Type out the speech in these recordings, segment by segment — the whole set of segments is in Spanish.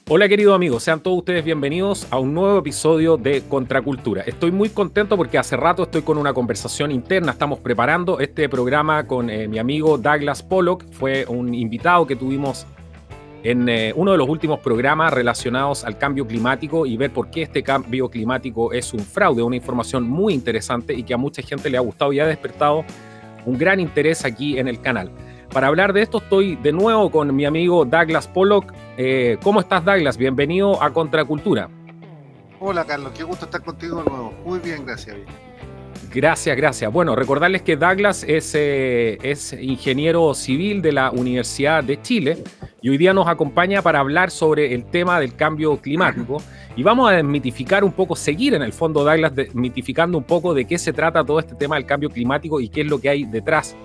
Hola queridos amigos, sean todos ustedes bienvenidos a un nuevo episodio de Contracultura. Estoy muy contento porque hace rato estoy con una conversación interna, estamos preparando este programa con mi amigo Douglas Pollock, fue un invitado que tuvimos en uno de los últimos programas relacionados al cambio climático y ver por qué este cambio climático es un fraude, una información muy interesante y que a mucha gente le ha gustado y ha despertado un gran interés aquí en el canal. Para hablar de esto estoy de nuevo con mi amigo Douglas Pollock. ¿Cómo estás, Douglas? Bienvenido a Contracultura. Hola Carlos, qué gusto estar contigo de nuevo. Muy bien, gracias. Gracias, gracias. Bueno, recordarles que Douglas es ingeniero civil de la Universidad de Chile y hoy día nos acompaña para hablar sobre el tema del cambio climático y vamos a desmitificar un poco, seguir en el fondo, Douglas, desmitificando un poco de qué se trata todo este tema del cambio climático y qué es lo que hay detrás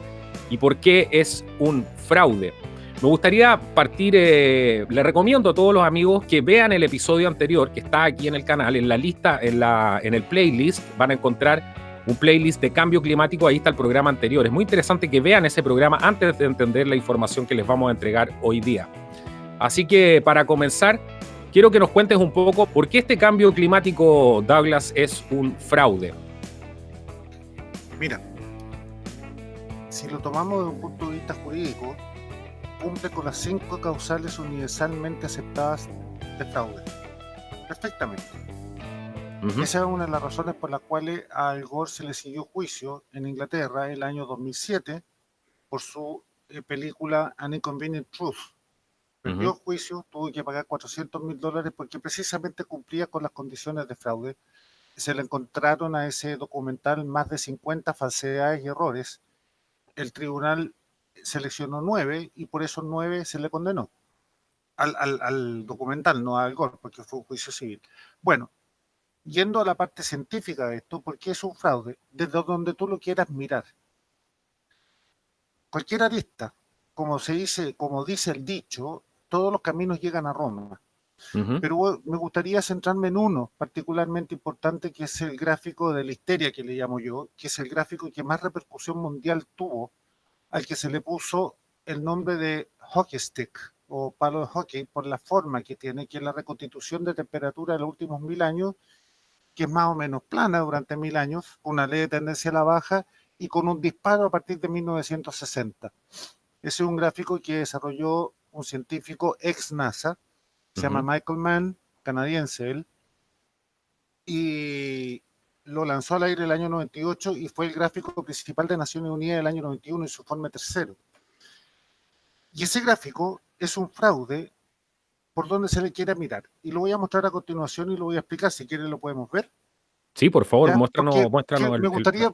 y por qué es un fraude. Me gustaría partir, le recomiendo a todos los amigos que vean el episodio anterior que está aquí en el canal, en la lista, en el playlist, van a encontrar un playlist de cambio climático, ahí está el programa anterior. Es muy interesante que vean ese programa antes de entender la información que les vamos a entregar hoy día. Así que para comenzar, quiero que nos cuentes un poco por qué este cambio climático, Douglas, es un fraude. Mira, si lo tomamos desde un punto de vista jurídico, cumple con las 5 causales universalmente aceptadas de fraude. Perfectamente. Esa es una de las razones por las cuales a Al Gore se le siguió juicio en Inglaterra el año 2007 por su película An Inconvenient Truth. Perdió juicio, tuvo que pagar $400,000 porque precisamente cumplía con las condiciones de fraude. Se le encontraron a ese documental más de 50 falsedades y errores. El tribunal seleccionó 9 y por esos 9 se le condenó al documental, no a Al Gore, porque fue un juicio civil. Bueno, yendo a la parte científica de esto, ¿por qué es un fraude? Desde donde tú lo quieras mirar. Cualquier arista, como dice el dicho, todos los caminos llegan a Roma. Pero me gustaría centrarme en uno particularmente importante, que es el gráfico de la histeria, que le llamo yo, que es el gráfico que más repercusión mundial tuvo, al que se le puso el nombre de hockey stick o palo de hockey por la forma que tiene, que es la reconstitución de temperatura de los últimos 1000 años, que es más o menos plana durante 1000 años, con una leve tendencia a la baja y con un disparo a partir de 1960. Ese es un gráfico que desarrolló un científico ex NASA, se llama Michael Mann, canadiense él, y lo lanzó al aire el año 98 y fue el gráfico principal de Naciones Unidas del año 91 en su informe tercero. Y ese gráfico es un fraude por donde se le quiera mirar. Y lo voy a mostrar a continuación y lo voy a explicar. Si quieren lo podemos ver. Sí, por favor, ¿Ya? muéstranos Me gustaría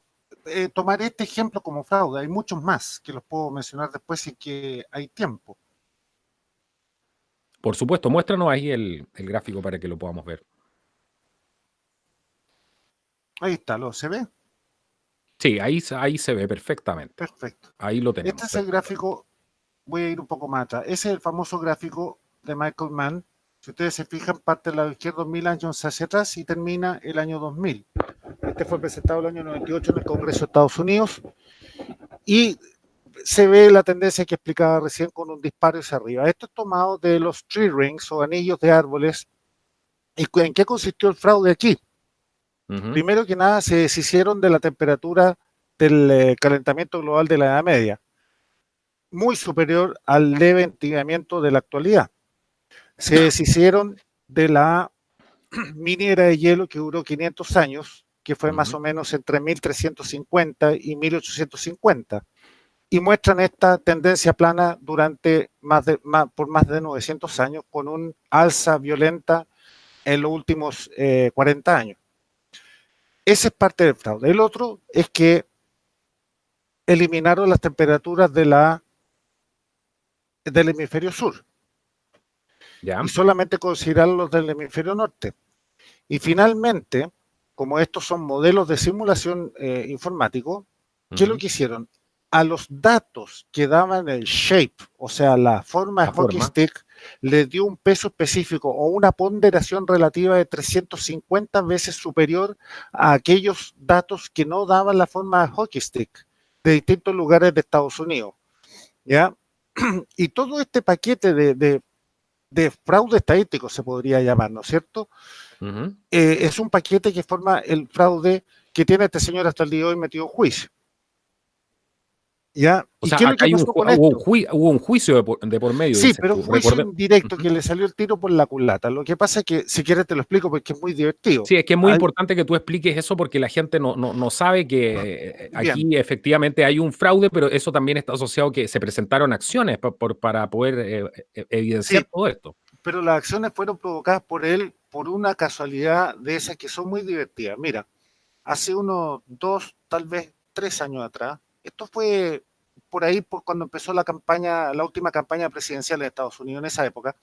tomar este ejemplo como fraude. Hay muchos más que los puedo mencionar después si que hay tiempo. Por supuesto, muéstranos ahí el gráfico para que lo podamos ver. Ahí está, ¿se ve? Sí, ahí se ve perfectamente. Perfecto. Ahí lo tenemos. Este es el gráfico, voy a ir un poco más atrás. Ese es el famoso gráfico de Michael Mann. Si ustedes se fijan, parte del lado izquierdo 1000 años hacia atrás y termina el año 2000. Este fue presentado el año 98 en el Congreso de Estados Unidos y se ve la tendencia que explicaba recién con un disparo hacia arriba. Esto es tomado de los tree rings o anillos de árboles. ¿Y en qué consistió el fraude aquí? Primero que nada, se deshicieron de la temperatura del calentamiento global de la Edad Media, muy superior al leve enfriamiento de la actualidad. Se deshicieron de la mini era de hielo que duró 500 años, que fue más o menos entre 1350 y 1850, y muestran esta tendencia plana durante por más de 900 años, con un alza violenta en los últimos 40 años. Ese es parte del fraude. El otro es que eliminaron las temperaturas del hemisferio sur. ¿Ya? Y solamente consideraron los del hemisferio norte. Y finalmente, como estos son modelos de simulación informático, ¿qué es lo que hicieron? A los datos que daban el shape, o sea, la forma de hockey stick, le dio un peso específico o una ponderación relativa de 350 veces superior a aquellos datos que no daban la forma de hockey stick de distintos lugares de Estados Unidos. ¿Ya? Y todo este paquete de de fraude estadístico, se podría llamar, ¿no es cierto? Es un paquete que forma el fraude que tiene este señor hasta el día de hoy metido en juicio. ¿Ya? O ¿Y sea, qué es lo acá que pasó con esto? hubo un juicio de por medio, Sí, dices pero un tú. juicio indirecto Ujú. que le salió el tiro por la culata. Lo que pasa es que, si quieres te lo explico porque es muy divertido. Sí, es que es muy importante que tú expliques eso porque la gente no sabe que Bien, aquí efectivamente hay un fraude, pero eso también está asociado que se presentaron acciones para poder evidenciar sí, todo esto. pero las acciones fueron provocadas por él por una casualidad de esas que son muy divertidas. Mira, hace unos 2, tal vez 3 años atrás, esto fue por ahí por cuando empezó la campaña, la última campaña presidencial de Estados Unidos en esa época.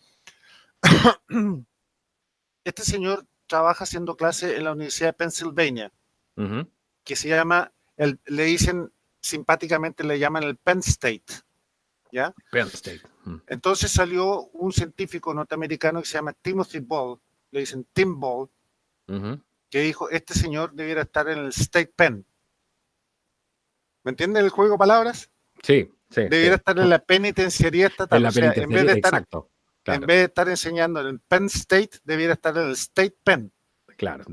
Este señor trabaja haciendo clase en la Universidad de Pennsylvania, Ujú. que se llama, le dicen simpáticamente, le llaman el Penn State, ¿ya? Penn State. Entonces salió un científico norteamericano que se llama Timothy Ball, le dicen Tim Ball, Ujú. que dijo, este señor debiera estar en el State Penn. ¿Me entienden el juego de palabras? Sí, sí, Debiera sí. estar en la penitenciaría En estatal. O la sea, penitenciaría, exacto. en Claro, vez de estar enseñando en el Penn State, debiera estar en el State Penn. claro.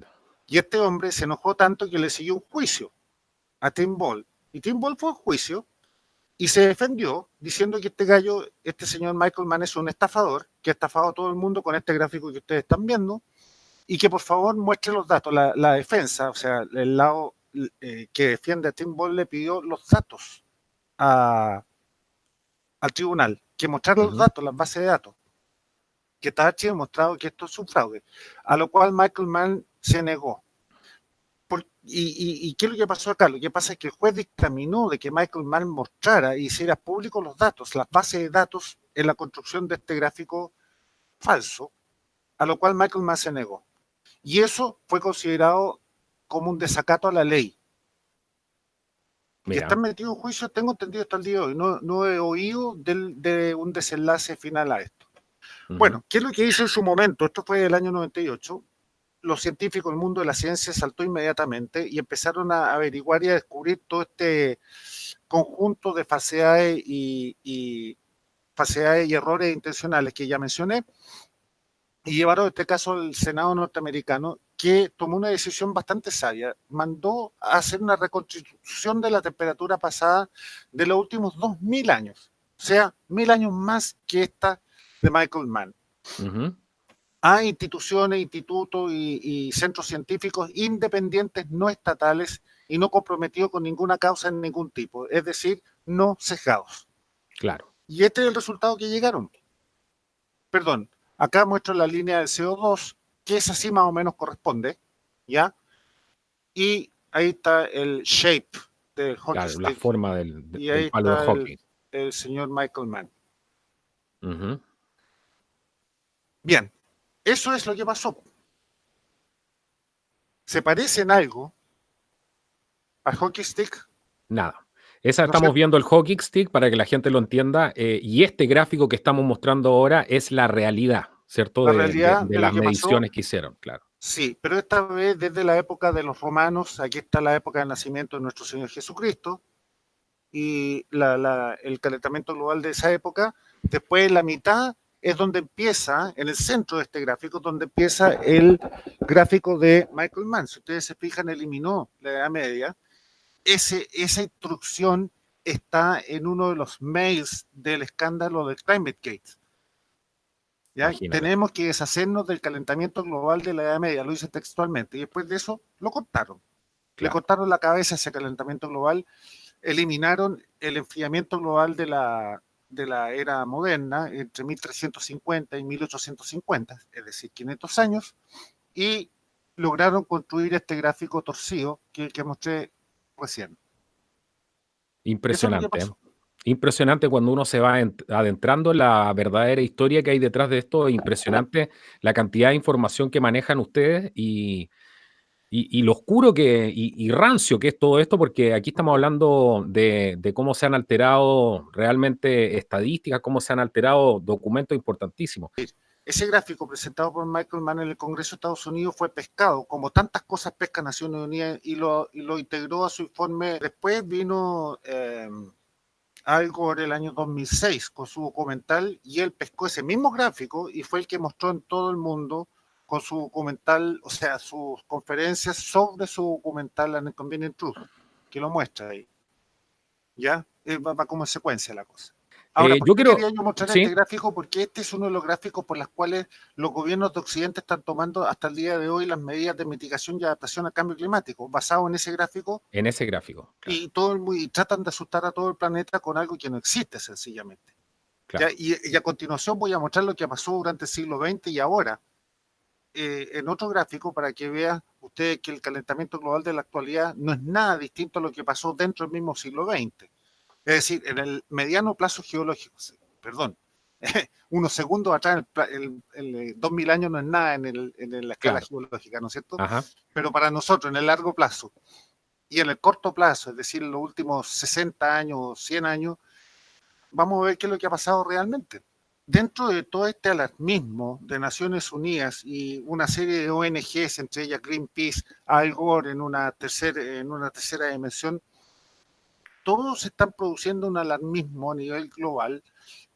Y este hombre se enojó tanto que le siguió un juicio a Tim Ball. Y Tim Ball fue a juicio y se defendió diciendo que este gallo, este señor Michael Mann es un estafador, que ha estafado a todo el mundo con este gráfico que ustedes están viendo, y que por favor muestre los datos. La defensa, o sea, el lado que defiende a Tim Ball le pidió los datos a, al tribunal, que mostrara los Ujú. datos, las bases de datos, que está demostrado que esto es un fraude, a lo cual Michael Mann se negó. ¿Y qué es lo que pasó acá? Lo que pasa es que el juez dictaminó de que Michael Mann mostrara y hiciera públicos los datos, las bases de datos en la construcción de este gráfico falso, a lo cual Michael Mann se negó. Y eso fue considerado como un desacato a la ley. Que Mira. están metidos en juicio, tengo entendido hasta el día de hoy. No he oído de un desenlace final a esto. Ujú. Bueno, ¿qué es lo que hizo en su momento? Esto fue el año 98. Los científicos, el mundo de la ciencia saltó inmediatamente y empezaron a averiguar y a descubrir todo este conjunto de falsedades falsedades y errores intencionales que ya mencioné, y llevaron este caso al Senado norteamericano, que tomó una decisión bastante sabia. Mandó a hacer una reconstitución de la temperatura pasada de los últimos 2000 años, o sea, 1000 años más que esta de Michael Mann, Ujú. a instituciones, institutos y centros científicos independientes, no estatales y no comprometidos con ninguna causa en ningún tipo, es decir, no sesgados. Claro. Y este es el resultado que llegaron. Perdón, acá muestro la línea del CO2, que es así más o menos corresponde, ¿ya? Y ahí está el shape del hockey Claro, la stick, forma y del ahí palo de está hockey. el señor Michael Mann. Ujú. Bien, eso es lo que pasó. ¿Se parece en algo al hockey stick? Nada. Esa ¿No es estamos cierto? viendo el hockey stick para que la gente lo entienda, y este gráfico que estamos mostrando ahora es la realidad, ¿cierto? La realidad De de lo las que pasó, mediciones que hicieron, claro. sí, pero esta vez desde la época de los romanos, aquí está la época del nacimiento de nuestro Señor Jesucristo, y el calentamiento global de esa época. Después, en la mitad es donde empieza, en el centro de este gráfico, donde empieza el gráfico de Michael Mann. Si ustedes se fijan, eliminó la Edad Media. Esa instrucción está en uno de los mails del escándalo del ClimateGate. ¿Ya? Imagínate. Tenemos que deshacernos del calentamiento global de la Edad Media, lo dice textualmente, y después de eso lo cortaron. Le Claro. cortaron la cabeza a ese calentamiento global, eliminaron el enfriamiento global de la era moderna entre 1350 y 1850, es decir, 500 años, y lograron construir este gráfico torcido que mostré recién. Eso es lo que Impresionante, ¿eh? pasó. Impresionante cuando uno se va adentrando en la verdadera historia que hay detrás de esto. Impresionante la cantidad de información que manejan ustedes y lo oscuro y rancio que es todo esto, porque aquí estamos hablando de cómo se han alterado realmente estadísticas, cómo se han alterado documentos importantísimos. Ese gráfico presentado por Michael Mann en el Congreso de Estados Unidos fue pescado, como tantas cosas pesca Naciones Unidas, y lo integró a su informe. Después vino Al Gore el año 2006 con su documental, y él pescó ese mismo gráfico y fue el que mostró en todo el mundo con su documental, o sea, sus conferencias sobre su documental An Inconvenient Truth, que lo muestra ahí. ¿Ya? Va como en secuencia la cosa. Ahora, ¿por Yo qué quiero, quería yo mostrar sí, este gráfico? Porque este es uno de los gráficos por los cuales los gobiernos de Occidente están tomando hasta el día de hoy las medidas de mitigación y adaptación al cambio climático, basado en ese gráfico, en ese gráfico, claro, y tratan de asustar a todo el planeta con algo que no existe sencillamente. ¿Ya? claro. Y a continuación voy a mostrar lo que pasó durante el siglo XX y ahora, en otro gráfico, para que vean ustedes que el calentamiento global de la actualidad no es nada distinto a lo que pasó dentro del mismo siglo XX. Es decir, en el mediano plazo geológico, perdón, unos segundos atrás, el 2000 años no es nada en la escala Claro. geológica, ¿no es cierto? Ajá. Pero para nosotros, en el largo plazo y en el corto plazo, es decir, en los últimos 60 años, 100 años, vamos a ver qué es lo que ha pasado realmente. Dentro de todo este alarmismo de Naciones Unidas y una serie de ONGs, entre ellas Greenpeace, Al Gore en una tercera dimensión, todos están produciendo un alarmismo a nivel global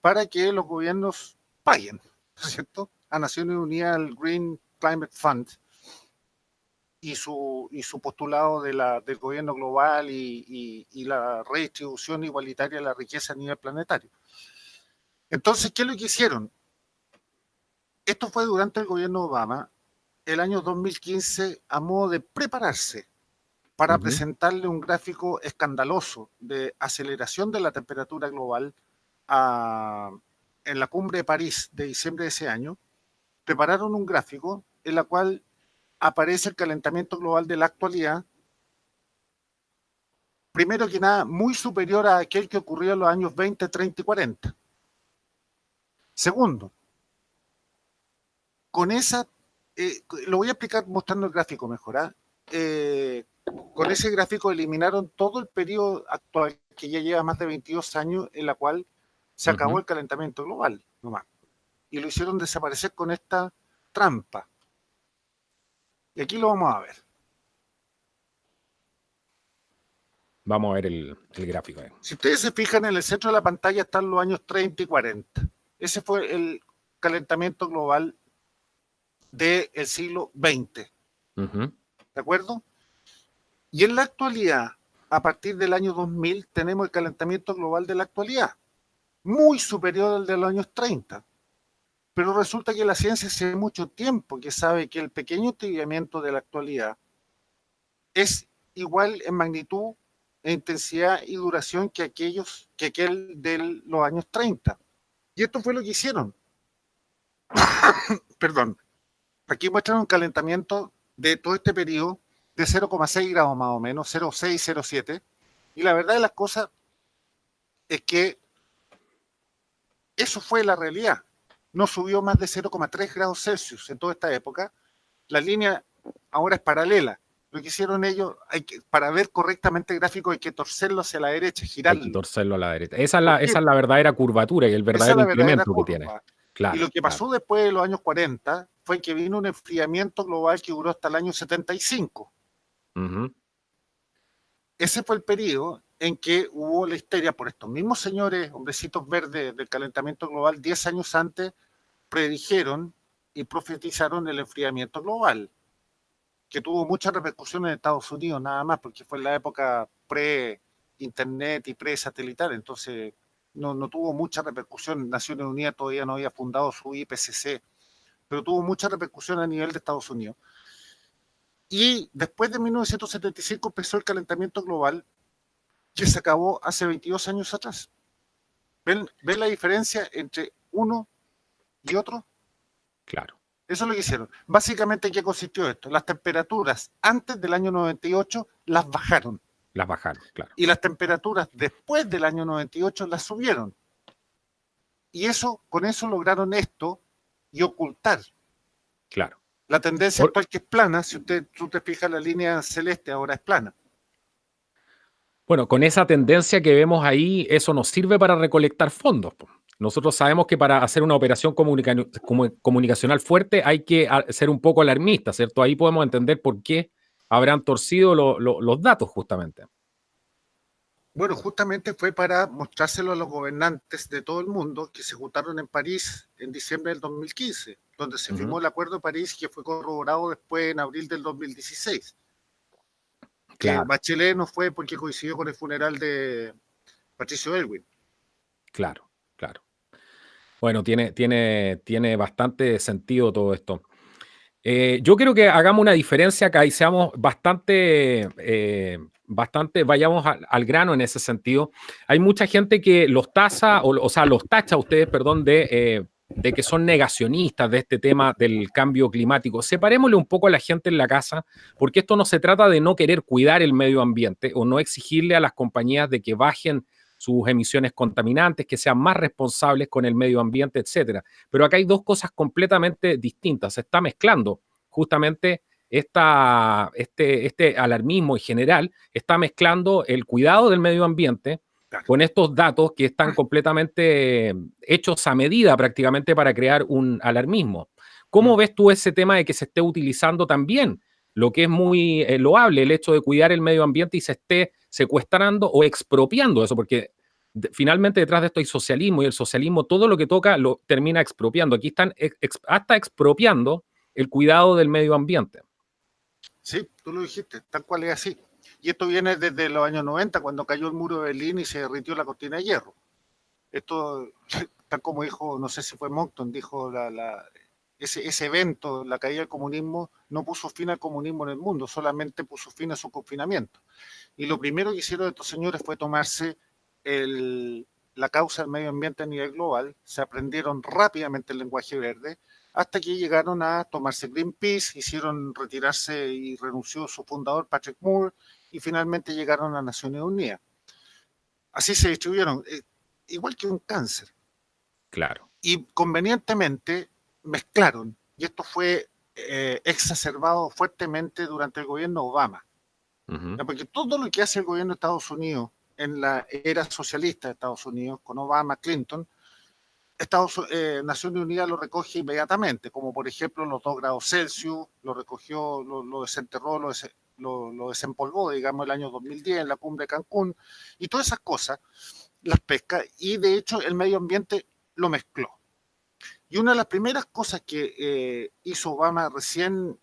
para que los gobiernos paguen, ¿cierto? A Naciones Unidas, al Green Climate Fund y su postulado del gobierno global y la redistribución igualitaria de la riqueza a nivel planetario. Entonces, ¿qué es lo que hicieron? Esto fue durante el gobierno de Obama, el año 2015, a modo de prepararse para presentarle un gráfico escandaloso de aceleración de la temperatura global en la cumbre de París de diciembre de ese año. Prepararon un gráfico en el cual aparece el calentamiento global de la actualidad, primero que nada, muy superior a aquel que ocurrió en los años 20, 30 y 40. Segundo, con esa, lo voy a explicar mostrando el gráfico mejor, con ese gráfico eliminaron todo el periodo actual, que ya lleva más de 22 años, en la cual se acabó el calentamiento global, nomás. Y lo hicieron desaparecer con esta trampa. Y aquí lo vamos a ver. Vamos a ver el gráfico. Si ustedes se fijan, en el centro de la pantalla están los años 30 y 40. Ese fue el calentamiento global del siglo XX. ¿De acuerdo? Y en la actualidad, a partir del año 2000, tenemos el calentamiento global de la actualidad, muy superior al de los años 30. Pero resulta que la ciencia hace mucho tiempo que sabe que el pequeño tibiamiento de la actualidad es igual en magnitud, en intensidad y duración que aquel de los años 30. Y esto fue lo que hicieron. Perdón. Aquí muestran un calentamiento de todo este periodo de 0,6 grados más o menos, 0,6, 0,7. Y la verdad de las cosas es que eso fue la realidad. No subió más de 0,3 grados Celsius en toda esta época. La línea ahora es paralela. Lo que hicieron ellos, para ver correctamente el gráfico, hay que torcerlo hacia la derecha, girarlo. Hay que torcerlo a la derecha. Esa es la verdadera curvatura y el verdadero incremento que tiene. Claro, y lo que pasó después de los años 40 fue que vino un enfriamiento global que duró hasta el año 75. Ese fue el periodo en que hubo la histeria por estos mismos señores, hombrecitos verdes del calentamiento global, 10 años antes predijeron y profetizaron el enfriamiento global, que tuvo muchas repercusiones en Estados Unidos nada más, porque fue en la época pre-internet y pre-satelital, entonces no tuvo mucha repercusión. Naciones Unidas todavía no había fundado su IPCC, pero tuvo mucha repercusión a nivel de Estados Unidos. Y después de 1975 empezó el calentamiento global, que se acabó hace 22 años atrás. ¿Ven la diferencia entre uno y otro? Claro. Eso es lo que hicieron. Básicamente, ¿qué consistió esto? Las temperaturas antes del año 98 las bajaron. Las bajaron, claro. Y las temperaturas después del año 98 las subieron. Y con eso lograron esto y ocultar. Claro. La tendencia actual, que es plana, si tú te fijas, la línea celeste ahora es plana. Bueno, con esa tendencia que vemos ahí, eso nos sirve para recolectar fondos. Nosotros sabemos que para hacer una operación comunicacional fuerte hay que ser un poco alarmista, ¿cierto? Ahí podemos entender por qué habrán torcido los datos, justamente. Bueno, justamente fue para mostrárselo a los gobernantes de todo el mundo que se juntaron en París en diciembre del 2015, donde se Ujú. firmó el Acuerdo de París, que fue corroborado después en abril del 2016. Que Claro, Bachelet no fue porque coincidió con el funeral de Patricio Elwin. claro, claro. Bueno, tiene bastante sentido todo esto. Yo creo que hagamos una diferencia acá y seamos bastante, vayamos al grano en ese sentido. Hay mucha gente que los tasa, o sea, los tacha a ustedes, perdón, de que son negacionistas de este tema del cambio climático. Separémosle un poco a la gente en la casa, porque esto no se trata de no querer cuidar el medio ambiente o no exigirle a las compañías de que bajen sus emisiones contaminantes, que sean más responsables con el medio ambiente, etcétera. Pero acá hay dos cosas completamente distintas. Se está mezclando justamente este alarmismo en general, está mezclando el cuidado del medio ambiente Claro. con estos datos que están completamente hechos a medida prácticamente para crear un alarmismo. ¿Cómo ves tú ese tema de que se esté utilizando también lo que es muy loable, el hecho de cuidar el medio ambiente y se esté secuestrando o expropiando eso? Porque finalmente detrás de esto hay socialismo y el socialismo todo lo que toca lo termina expropiando. Aquí están hasta expropiando el cuidado del medio ambiente. Sí, tú lo dijiste, tal cual es así. Y esto viene desde los años 90, cuando cayó el muro de Berlín y se derritió la cortina de hierro. Esto, tal como dijo, no sé si fue Monckton, dijo ese evento, la caída del comunismo, no puso fin al comunismo en el mundo, solamente puso fin a su confinamiento. Y lo primero que hicieron estos señores fue tomarse la causa del medio ambiente a nivel global, se aprendieron rápidamente el lenguaje verde, hasta que llegaron a tomarse Greenpeace, hicieron retirarse y renunció su fundador, Patrick Moore, y finalmente llegaron a Naciones Unidas. Así se distribuyeron, igual que un cáncer. Claro. Y convenientemente mezclaron, y esto fue exacerbado fuertemente durante el gobierno Obama. Ujú. Porque todo lo que hace el gobierno de Estados Unidos en la era socialista de Estados Unidos, con Obama, Clinton, Naciones Unidas lo recoge inmediatamente, como por ejemplo los 2 grados Celsius, lo recogió, lo desenterró, lo desempolvó, digamos, el año 2010 en la cumbre de Cancún, y todas esas cosas las pesca, y de hecho el medio ambiente lo mezcló. Y una de las primeras cosas que hizo Obama recién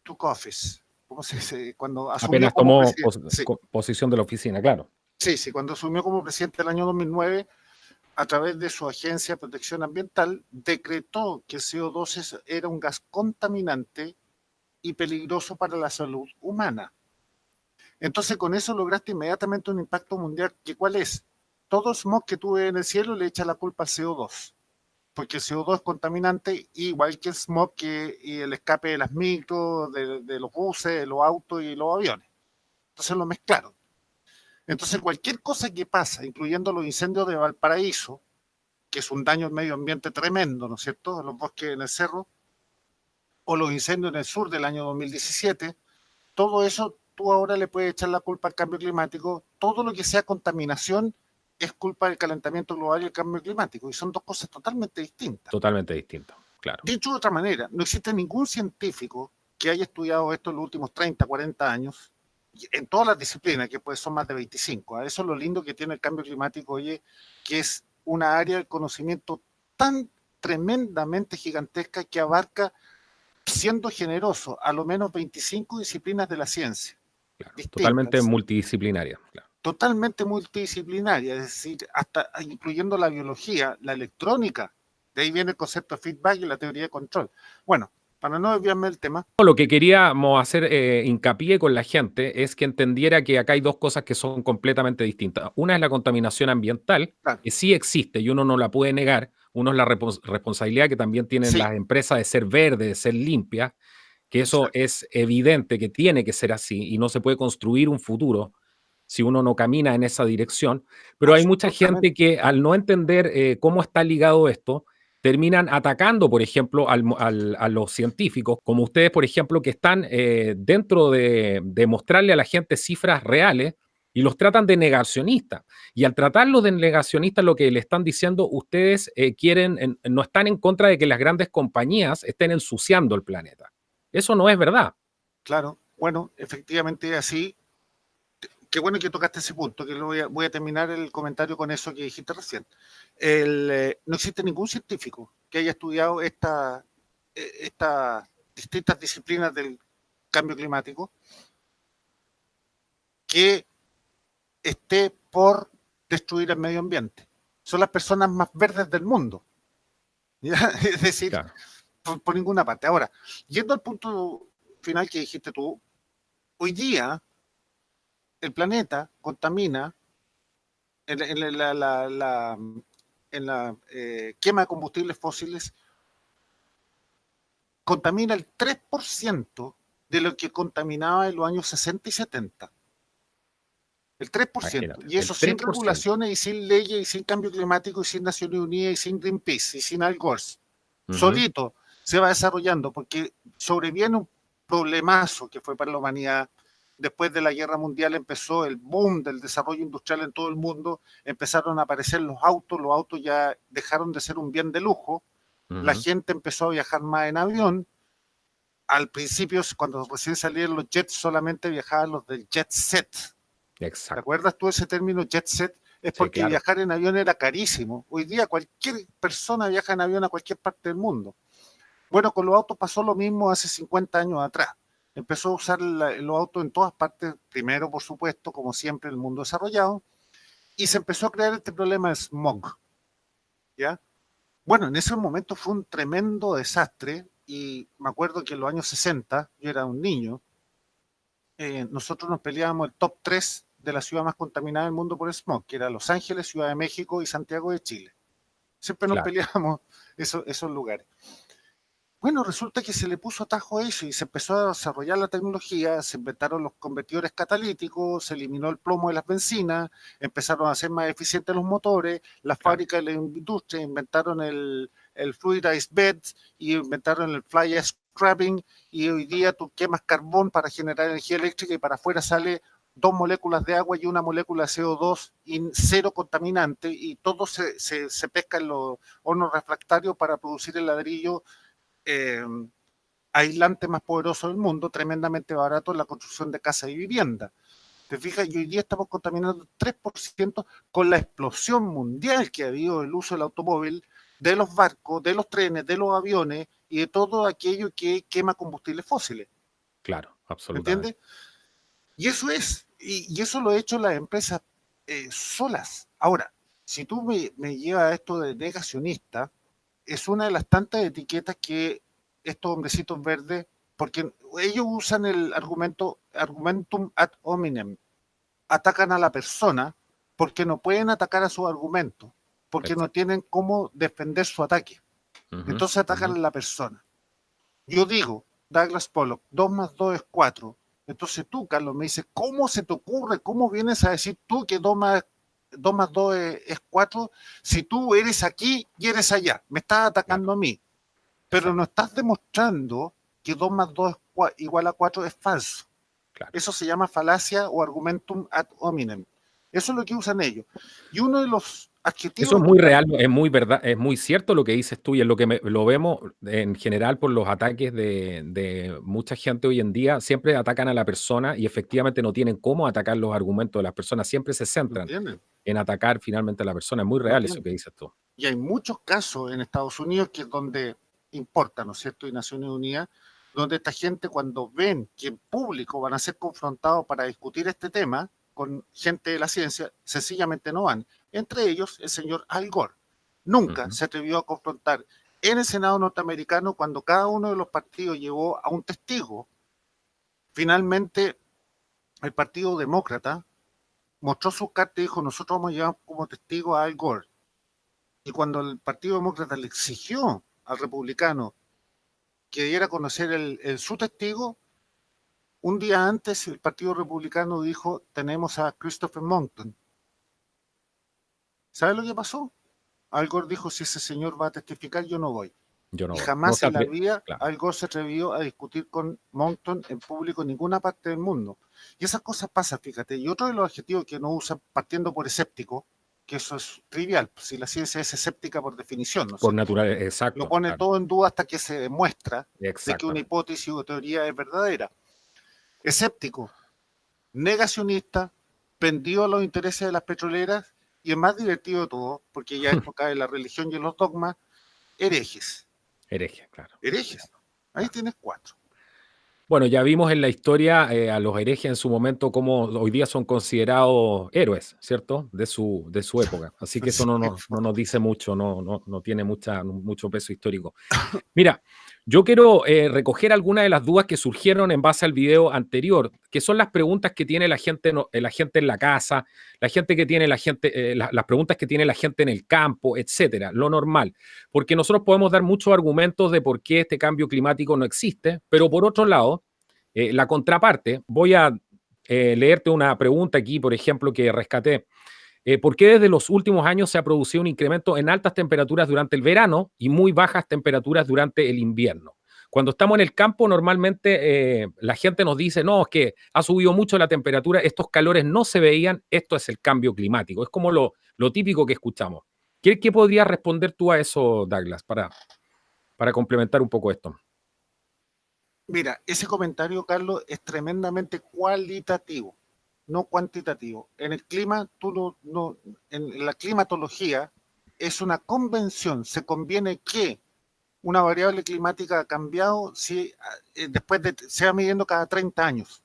took office, ¿cómo se dice? Cuando asumió Apenas como tomó presidente. Sí, posición de la oficina, claro. sí, cuando asumió como presidente el año 2009, a través de su Agencia de Protección Ambiental, decretó que el CO2 era un gas contaminante y peligroso para la salud humana. Entonces, con eso lograste inmediatamente un impacto mundial, que ¿cuál es? Todo smog que tú ves en el cielo le echa la culpa al CO2, porque el CO2 es contaminante, igual que el smog y el escape de las micros, de los buses, de los autos y los aviones. Entonces lo mezclaron. Entonces, cualquier cosa que pasa, incluyendo los incendios de Valparaíso, que es un daño al medio ambiente tremendo, ¿no es cierto?, los bosques en el cerro, o los incendios en el sur del año 2017, todo eso tú ahora le puedes echar la culpa al cambio climático. Todo lo que sea contaminación es culpa del calentamiento global y el cambio climático, y son dos cosas totalmente distintas. Totalmente distinto, claro. Dicho de otra manera, no existe ningún científico que haya estudiado esto en los últimos 30, 40 años, en todas las disciplinas, que pues son más de 25. Eso es lo lindo que tiene el cambio climático, oye, que es una área de conocimiento tan tremendamente gigantesca que abarca, siendo generoso, a lo menos 25 disciplinas de la ciencia Claro. Totalmente distintas, multidisciplinaria. Claro. totalmente multidisciplinaria, es decir, hasta incluyendo la biología, la electrónica. De ahí viene el concepto de feedback y la teoría de control. Bueno, para no desviarme del tema. Lo que queríamos hacer hincapié con la gente es que entendiera que acá hay dos cosas que son completamente distintas. Una es la contaminación ambiental, Claro, que sí existe y uno no la puede negar. Uno es la responsabilidad que también tienen sí, las empresas de ser verdes, de ser limpias, que eso exacto. es evidente que tiene que ser así y no se puede construir un futuro si uno no camina en esa dirección. Pero hay mucha gente Absolutamente. que al no entender cómo está ligado esto, terminan atacando, por ejemplo, a los científicos, como ustedes, por ejemplo, que están dentro de mostrarle a la gente cifras reales y los tratan de negacionistas. Y al tratarlos de negacionistas, lo que le están diciendo, ustedes no están en contra de que las grandes compañías estén ensuciando el planeta. Eso no es verdad. Claro, bueno, efectivamente así. qué bueno que tocaste ese punto, que voy a terminar el comentario con eso que dijiste recién. No existe ningún científico que haya estudiado estas distintas disciplinas del cambio climático que esté por destruir el medio ambiente. Son las personas más verdes del mundo. ¿Ya? Es decir, Claro. por ninguna parte. Ahora, yendo al punto final que dijiste tú, hoy día el planeta contamina en la quema de combustibles fósiles, contamina el 3% de lo que contaminaba en los años 60 y 70. El 3%. Imagínate, Y el eso sin 3%. regulaciones y sin leyes y sin cambio climático y sin Naciones Unidas y sin Greenpeace y sin Al Gore. Ujú. Solito se va desarrollando porque sobreviene un problemazo que fue para la humanidad. Después de la Guerra Mundial empezó el boom del desarrollo industrial en todo el mundo, empezaron a aparecer los autos ya dejaron de ser un bien de lujo, la Ujú. gente empezó a viajar más en avión. Al principio, cuando recién salieron los jets, solamente viajaban los del jet set. ¿Te Exacto. acuerdas tú ese término jet set? Es Sí, porque claro. viajar en avión era carísimo. Hoy día cualquier persona viaja en avión a cualquier parte del mundo. Bueno, con los autos pasó lo mismo hace 50 años atrás. Empezó a usar los autos en todas partes, primero, por supuesto, como siempre, en el mundo desarrollado, y se empezó a crear este problema de smog. ¿Ya? Bueno, en ese momento fue un tremendo desastre, y me acuerdo que en los años 60, yo era un niño, nosotros nos peleábamos el top 3 de la ciudad más contaminada del mundo por smog, que era Los Ángeles, Ciudad de México y Santiago de Chile. Siempre nos Claro. peleábamos esos lugares. Bueno, resulta que se le puso atajo a eso y se empezó a desarrollar la tecnología, se inventaron los convertidores catalíticos, se eliminó el plomo de las bencinas, empezaron a ser más eficientes los motores, las Claro. fábricas de la industria inventaron el fluidized bed y inventaron el fly ash scrubbing, y hoy día tú quemas carbón para generar energía eléctrica y para afuera sale 2 moléculas de agua y 1 molécula de CO2 y cero contaminante, y todo se pesca en los hornos refractarios para producir el ladrillo eh, aislante más poderoso del mundo, tremendamente barato en la construcción de casas y viviendas. ¿Te fijas? Y hoy día estamos contaminando 3% con la explosión mundial que ha habido del uso del automóvil, de los barcos, de los trenes, de los aviones y de todo aquello que quema combustibles fósiles. Claro, ¿Me absolutamente. entiendes? Y eso y eso lo he hecho las empresas solas. Ahora, si tú me llevas a esto de negacionista, es una de las tantas etiquetas que estos hombrecitos verdes, porque ellos usan el argumentum ad hominem, atacan a la persona porque no pueden atacar a sus argumentos, porque no Exacto. tienen cómo defender su ataque. Ujú, Entonces atacan ujú. a la persona. Yo digo, Douglas Pollock, 2 más 2 es 4. Entonces tú, Carlos, me dices, ¿cómo se te ocurre? ¿Cómo vienes a decir tú que 2 más 2 es 4 si tú eres aquí y eres allá? Me estás Claro, atacando a mí, pero no exacto. estás demostrando que 2 más 2 igual a 4 es falso. Claro. Eso se llama falacia o argumentum ad hominem. Eso es lo que usan ellos. Y uno de los Eso adjetivos es muy real, es muy verdad, es muy cierto lo que dices tú y es lo que lo vemos en general por los ataques de mucha gente hoy en día. Siempre atacan a la persona y efectivamente no tienen cómo atacar los argumentos de las personas. Siempre se no centran tienen, en atacar finalmente a la persona. Es muy no real eso tienen. que dices tú. Y hay muchos casos en Estados Unidos que es donde importa, ¿no es cierto? Y Naciones Unidas, donde esta gente cuando ven que en público van a ser confrontados para discutir este tema con gente de la ciencia, sencillamente no van. Entre ellos, el señor Al Gore. Nunca Ujú. se atrevió a confrontar en el Senado norteamericano cuando cada uno de los partidos llevó a un testigo. Finalmente, el Partido Demócrata mostró sus cartas y dijo, nosotros vamos a llevar como testigo a Al Gore. Y cuando el Partido Demócrata le exigió al republicano que diera a conocer su testigo, un día antes el Partido Republicano dijo, tenemos a Christopher Monckton. ¿Sabe lo que pasó? Al Gore dijo, si ese señor va a testificar, yo no voy. Yo no Y voy. No jamás se en la atreve. vida Claro. Al Gore se atrevió a discutir con Monckton en público en ninguna parte del mundo. Y esas cosas pasan, fíjate. Y otro de los adjetivos que no usan, partiendo por escéptico, que eso es trivial, si la ciencia es escéptica por definición, ¿no es Por cierto? naturaleza, Lo exacto, pone claro. todo en duda hasta que se demuestra de que una Exactamente. hipótesis o teoría es verdadera. Escéptico, negacionista, vendido a los intereses de las petroleras, y el más divertido de todo, porque ya esto cae en la religión y en los dogmas, herejes. Hereje, claro. Herejes. Ahí Claro. tienes 4. Bueno, ya vimos en la historia a los herejes en su momento como hoy día son considerados héroes, ¿cierto? De su época. Así que eso Sí, no nos dice mucho, no tiene mucho peso histórico. Mira, yo quiero recoger algunas de las dudas que surgieron en base al video anterior, que son las preguntas que tiene la gente, la gente en la casa, la gente que tiene la gente, las preguntas que tiene la gente en el campo, etcétera, lo normal. Porque nosotros podemos dar muchos argumentos de por qué este cambio climático no existe, pero por otro lado, la contraparte, voy a leerte una pregunta aquí, por ejemplo, que rescaté. ¿Por qué desde los últimos años se ha producido un incremento en altas temperaturas durante el verano y muy bajas temperaturas durante el invierno? Cuando estamos en el campo, normalmente la gente nos dice, no, es que ha subido mucho la temperatura, estos calores no se veían, esto es el cambio climático. Es como lo típico que escuchamos. ¿Qué podrías responder tú a eso, Douglas, para complementar un poco esto? Mira, ese comentario, Carlos, es tremendamente cualitativo, no cuantitativo. En el clima, en la climatología es una convención, se conviene que una variable climática ha cambiado si después se va midiendo cada 30 años,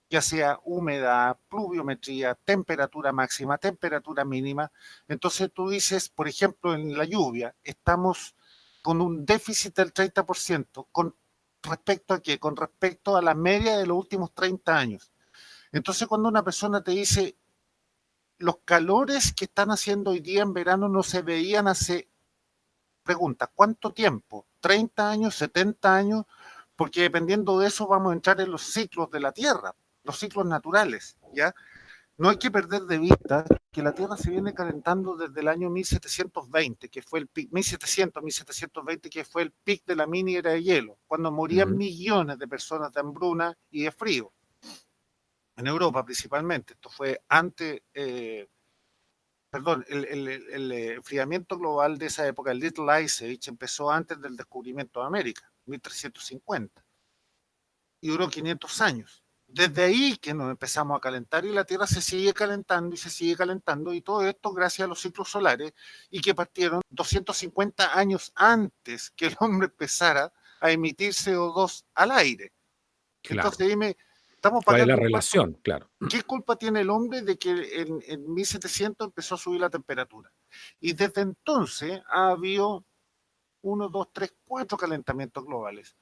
ya sea humedad, pluviometría, temperatura máxima, temperatura mínima. Entonces tú dices, por ejemplo, en la lluvia, estamos con un déficit del 30%, ¿con respecto a qué? Con respecto a la media de los últimos 30 años. Entonces cuando una persona te dice, los calores que están haciendo hoy día en verano no se veían hace, pregunta, ¿cuánto tiempo? ¿30 años? ¿70 años? Porque dependiendo de eso vamos a entrar en los ciclos de la Tierra, los ciclos naturales, ¿ya? No hay que perder de vista que la Tierra se viene calentando desde el año 1720, que fue el pic, 1700, 1720, que fue el pic de la mini era de hielo, cuando morían Ujú. millones de personas de hambruna y de frío, en Europa principalmente. Esto fue antes, perdón, el enfriamiento global de esa época, el Little Ice Age, empezó antes del descubrimiento de América, 1350, y duró 500 años. Desde ahí que nos empezamos a calentar y la Tierra se sigue calentando y se sigue calentando, y todo esto gracias a los ciclos solares, y que partieron 250 años antes que el hombre empezara a emitir CO2 al aire. Claro. Entonces dime, estamos ¿Cuál es la pagando impuestos. relación? Claro. ¿Qué culpa tiene el hombre de que en 1700 empezó a subir la temperatura? Y desde entonces ha habido 1, 2, 3, 4 calentamientos globales,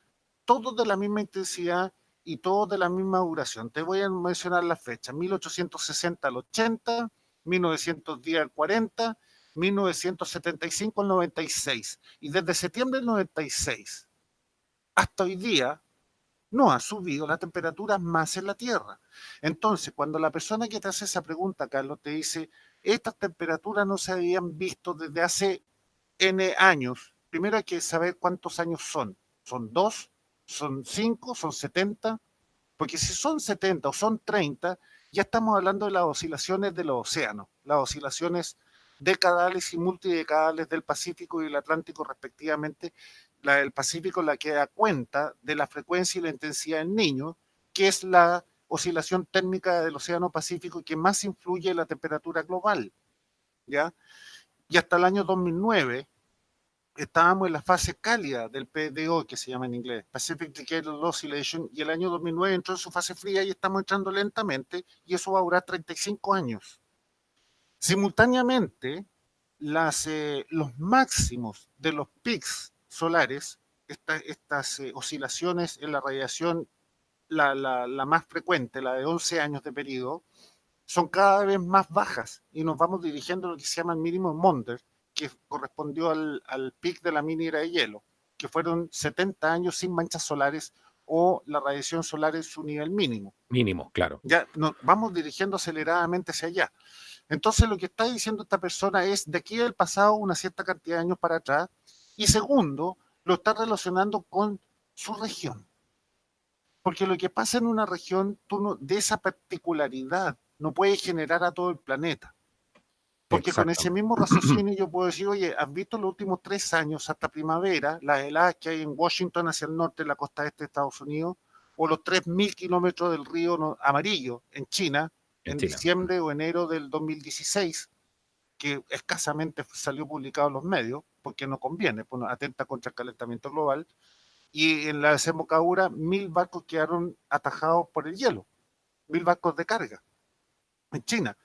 todos de la misma intensidad y todos de la misma duración. Te voy a mencionar las fechas: 1860 al 80, 1910 al 40, 1975 al 96. Y desde septiembre del 96 hasta hoy día no ha subido la temperatura más en la Tierra. Entonces, cuando la persona que te hace esa pregunta, Carlos, te dice, estas temperaturas no se habían visto desde hace N años, primero hay que saber cuántos años son. ¿Son 2? ¿Son 5? ¿Son 70? Porque si son 70 o son 30, ya estamos hablando de las oscilaciones de los océanos, las oscilaciones decadales y multidecadales del Pacífico y el Atlántico respectivamente. La del Pacífico la que da cuenta de la frecuencia y la intensidad del Niño, que es la oscilación térmica del Océano Pacífico que más influye en la temperatura global, ¿ya? Y hasta el año 2009 estábamos en la fase cálida del PDO, que se llama en inglés, Pacific Decadal Oscillation, y el año 2009 entró en su fase fría y estamos entrando lentamente, y eso va a durar 35 años. Simultáneamente, los máximos de los pics solares, estas oscilaciones en la radiación, la más frecuente, la de 11 años de periodo, son cada vez más bajas y nos vamos dirigiendo a lo que se llama el mínimo Maunder, que correspondió al pic de la mini era de hielo, que fueron 70 años sin manchas solares o la radiación solar en su nivel mínimo. Mínimo, claro. Ya nos vamos dirigiendo aceleradamente hacia allá. Entonces lo que está diciendo esta persona es de aquí del pasado una cierta cantidad de años para atrás, y segundo, lo está relacionando con su región. Porque lo que pasa en una región, de esa particularidad no puedes generar a todo el planeta. Porque con ese Exactamente. mismo raciocinio yo puedo decir, oye, ¿has visto los últimos 3 años hasta primavera las heladas que hay en Washington hacia el norte, en la costa este de Estados Unidos? O los 3.000 kilómetros del río Amarillo en China, en en Chile. diciembre o enero del 2016, que escasamente salió publicado en los medios, porque no conviene, pues atenta contra el calentamiento global, y en la desembocadura 1.000 barcos quedaron atajados por el hielo, 1.000 barcos de carga en China.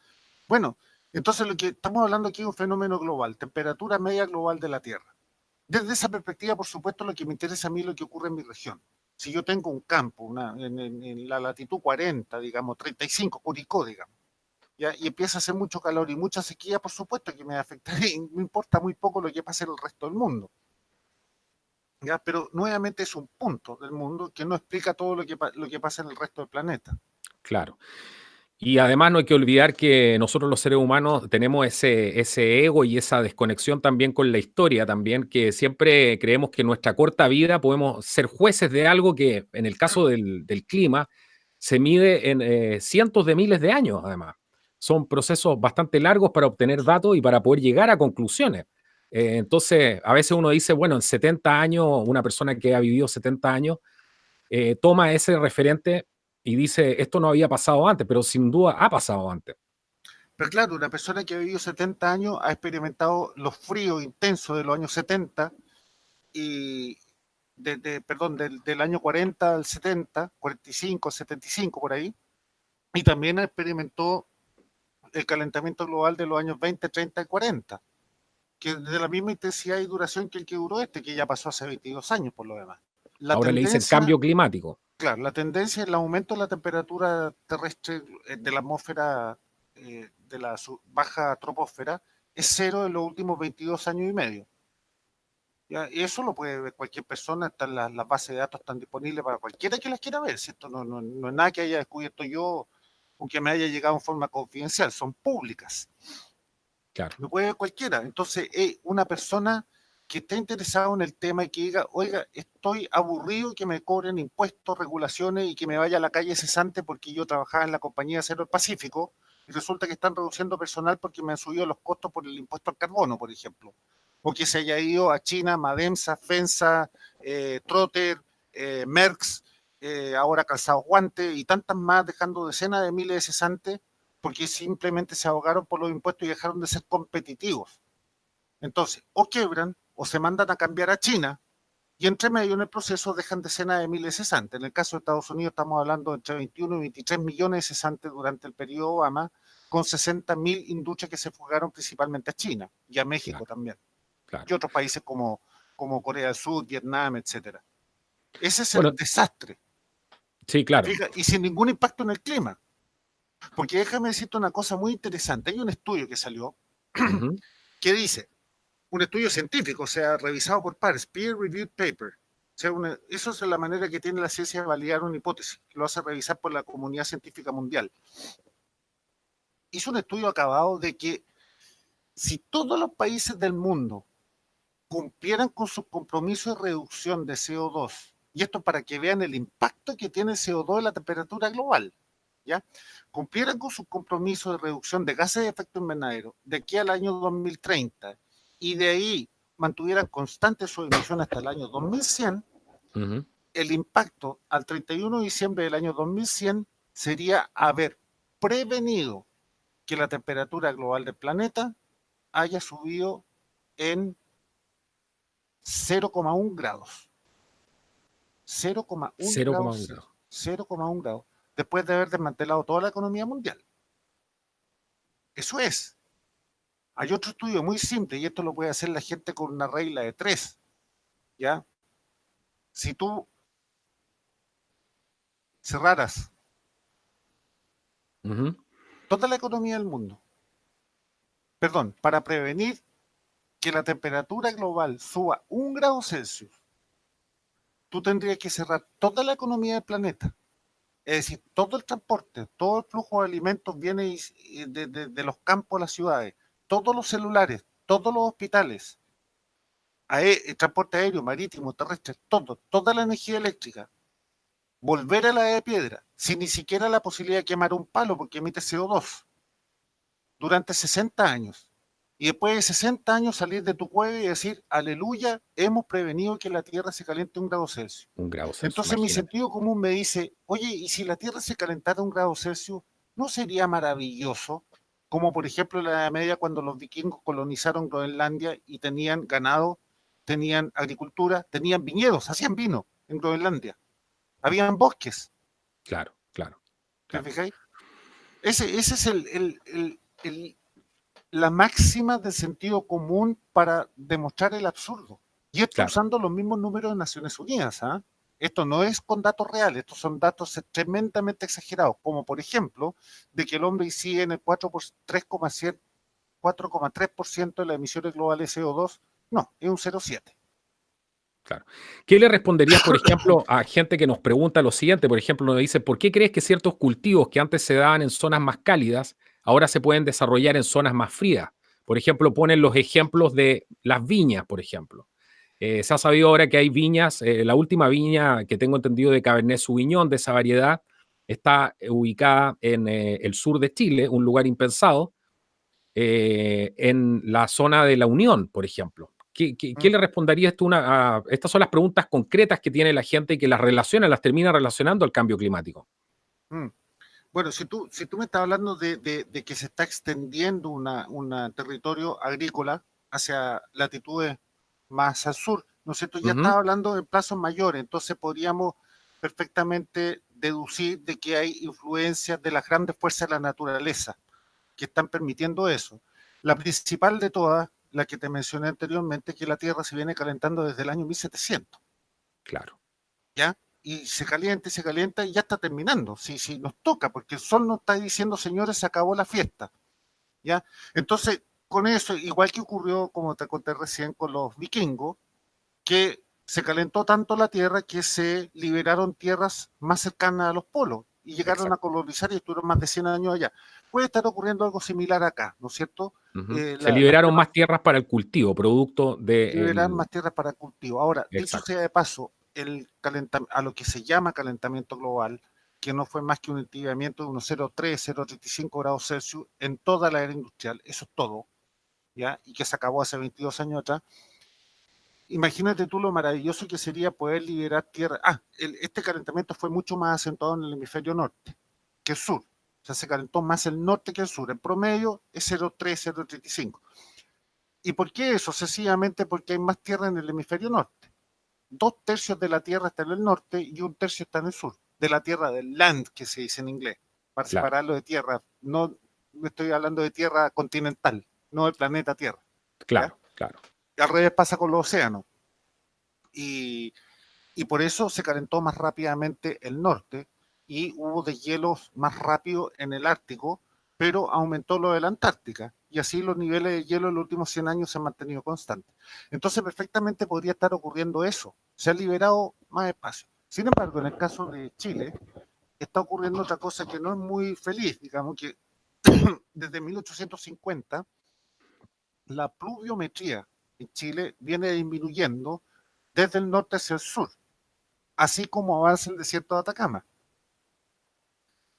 Bueno, entonces lo que estamos hablando aquí es un fenómeno global, temperatura media global de la Tierra. Desde esa perspectiva, por supuesto, lo que me interesa a mí es lo que ocurre en mi región. Si yo tengo un campo en la latitud 40, digamos, 35, Curicó, digamos, ¿ya? Y empieza a hacer mucho calor y mucha sequía, por supuesto que me afectaría y me importa muy poco lo que pase en el resto del mundo. ¿Ya? Pero nuevamente es un punto del mundo que no explica todo lo que pasa en el resto del planeta. Claro. Y además no hay que olvidar que nosotros los seres humanos tenemos ese ego y esa desconexión también con la historia también, que siempre creemos que en nuestra corta vida podemos ser jueces de algo que en el caso del clima se mide en cientos de miles de años además. Son procesos bastante largos para obtener datos y para poder llegar a conclusiones. Entonces, a veces uno dice, bueno, en 70 años, una persona que ha vivido 70 años toma ese referente y dice, esto no había pasado antes, pero sin duda ha pasado antes. Pero claro, una persona que ha vivido 70 años ha experimentado los fríos intensos de los años 70 y, perdón, del año 40 al 70, 45, 75 por ahí, y también experimentó el calentamiento global de los años 20, 30 y 40, que de la misma intensidad y duración que el que duró este, que ya pasó hace 22 años por lo demás. La Ahora le dicen tendencia, cambio climático. claro, la tendencia es el aumento de la temperatura terrestre de la atmósfera, de la baja troposfera, es cero en los últimos 22 años y medio. ¿Ya? Y eso lo puede ver cualquier persona, están las bases de datos están disponibles para cualquiera que las quiera ver. Si esto no es nada que haya descubierto yo o que me haya llegado en forma confidencial, son públicas. Claro. Lo puede ver cualquiera. Entonces, una persona que esté interesado en el tema y que diga, oiga, estoy aburrido que me cobren impuestos, regulaciones y que me vaya a la calle cesante porque yo trabajaba en la compañía Acero del Pacífico y resulta que están reduciendo personal porque me han subido los costos por el impuesto al carbono, por ejemplo. O que se haya ido a China, Mademsa, FENSA, Trotter, Merckx, ahora Calzados Guantes y tantas más, dejando decenas de miles de cesantes porque simplemente se ahogaron por los impuestos y dejaron de ser competitivos. Entonces, o quiebran o se mandan a cambiar a China y entre medio en el proceso dejan decenas de miles de cesantes. En el caso de Estados Unidos estamos hablando de entre 21 y 23 millones de cesantes durante el periodo Obama, con 60.000 industrias que se fugaron principalmente a China y a México Claro, también. claro. Y otros países como Corea del Sur, Vietnam, etcétera. Ese es el Bueno, desastre. sí, ¿Te claro. fijas? Y sin ningún impacto en el clima. Porque déjame decirte una cosa muy interesante. Hay un estudio que salió Ujú. que dice, un estudio científico, o sea, revisado por pares, peer-reviewed paper. O sea, eso es la manera que tiene la ciencia de validar una hipótesis, lo hace revisar por la comunidad científica mundial. Hizo un estudio acabado de que si todos los países del mundo cumplieran con sus compromisos de reducción de CO2, y esto para que vean el impacto que tiene el CO2 en la temperatura global, ¿ya? Cumplieran con sus compromisos de reducción de gases de efecto invernadero de aquí al año 2030 y de ahí mantuvieran constante su emisión hasta el año 2100, Ujú. el impacto al 31 de diciembre del año 2100 sería haber prevenido que la temperatura global del planeta haya subido en 0,1 grados. 0,1 0,1 grados, grado. 0,1 grados, después de haber desmantelado toda la economía mundial. Eso es. Hay otro estudio muy simple, y esto lo puede hacer la gente con una regla de tres, ¿ya? Si tú cerraras Ujú. toda la economía del mundo, perdón, para prevenir que la temperatura global suba 1 grado Celsius, tú tendrías que cerrar toda la economía del planeta. Es decir, todo el transporte, todo el flujo de alimentos viene de los campos a las ciudades, todos los celulares, todos los hospitales, transporte aéreo, marítimo, terrestre, toda la energía eléctrica, volver a la de piedra, sin ni siquiera la posibilidad de quemar un palo porque emite CO2 durante 60 años. Y después de 60 años salir de tu cueva y decir, aleluya, hemos prevenido que la Tierra se caliente 1 grado Celsius. 1 grado Celsius, Entonces mi imagínate. sentido común me dice, oye, ¿y si la Tierra se calentara 1 grado Celsius? ¿no sería maravilloso? Como por ejemplo en la Edad Media cuando los vikingos colonizaron Groenlandia y tenían ganado, tenían agricultura, tenían viñedos, hacían vino en Groenlandia, habían bosques, Claro, claro, ¿te claro, fijáis? Ese es la máxima de sentido común para demostrar el absurdo. Y esto claro. usando los mismos números de Naciones Unidas. ¿Ah? Esto no es con datos reales, estos son datos tremendamente exagerados, como por ejemplo, de que el hombre incide en el 4,3% de las emisiones globales de CO2. No, es un 0,7. Claro. ¿Qué le responderías, por ejemplo, a gente que nos pregunta lo siguiente? Por ejemplo, nos dice, ¿por qué crees que ciertos cultivos que antes se daban en zonas más cálidas, ahora se pueden desarrollar en zonas más frías? Por ejemplo, ponen los ejemplos de las viñas, por ejemplo. Se ha sabido ahora que hay viñas, la última viña que tengo entendido de Cabernet Sauvignon, de esa variedad, está ubicada en el sur de Chile, un lugar impensado, en la zona de la Unión, por ejemplo. ¿Qué Mm, le responderías tú estas son las preguntas concretas que tiene la gente y que las relaciona, las termina relacionando al cambio climático? mm. Bueno, si tú me estás hablando de que se está extendiendo un territorio agrícola hacia latitudes más al sur, ¿no es cierto? Ya Ujú. estaba hablando de plazos mayores, entonces podríamos perfectamente deducir de que hay influencias de las grandes fuerzas de la naturaleza que están permitiendo eso. La principal de todas, la que te mencioné anteriormente, que la Tierra se viene calentando desde el año 1700. Claro, ¿Ya? Y se calienta y ya está terminando. Si nos toca, porque el sol nos está diciendo, señores, se acabó la fiesta. ¿Ya? Entonces, con eso, igual que ocurrió, como te conté recién, con los vikingos, que se calentó tanto la tierra que se liberaron tierras más cercanas a los polos y llegaron a exacto. colonizar y estuvieron más de 100 años allá. Puede estar ocurriendo algo similar acá, ¿no es cierto? Ujú. Se Las liberaron tierras más tierras para el cultivo, producto liberar del... más tierras para cultivo. Ahora, dicho Exacto, sea de paso, a lo que se llama calentamiento global, que no fue más que un entibiamiento de unos 0,3, 0,35 grados Celsius en toda la era industrial, eso es todo, ¿ya? Y que se acabó hace 22 años atrás. Imagínate tú lo maravilloso que sería poder liberar tierra. Este calentamiento fue mucho más acentuado en el hemisferio norte que el sur. O sea, se calentó más el norte que el sur. En promedio es 0,3, 0,35. ¿Y por qué eso? Sencillamente porque hay más tierra en el hemisferio norte. 2 tercios de la Tierra está en el norte y 1 tercio está en el sur. De la Tierra del land, que se dice en inglés, para claro, separarlo de tierra. No, no estoy hablando de tierra continental, no del planeta Tierra. ¿Ya? claro, claro. Y al revés pasa con los océanos. Y, y por eso se calentó más rápidamente el norte y hubo deshielos más rápido en el Ártico, pero aumentó lo de la Antártica. Y así los niveles de hielo en los últimos 100 años se han mantenido constantes. Entonces, perfectamente podría estar ocurriendo eso. Se ha liberado más espacio. Sin embargo, en el caso de Chile, está ocurriendo otra cosa que no es muy feliz. Digamos que desde 1850, la pluviometría en Chile viene disminuyendo desde el norte hacia el sur, así como avanza el desierto de Atacama.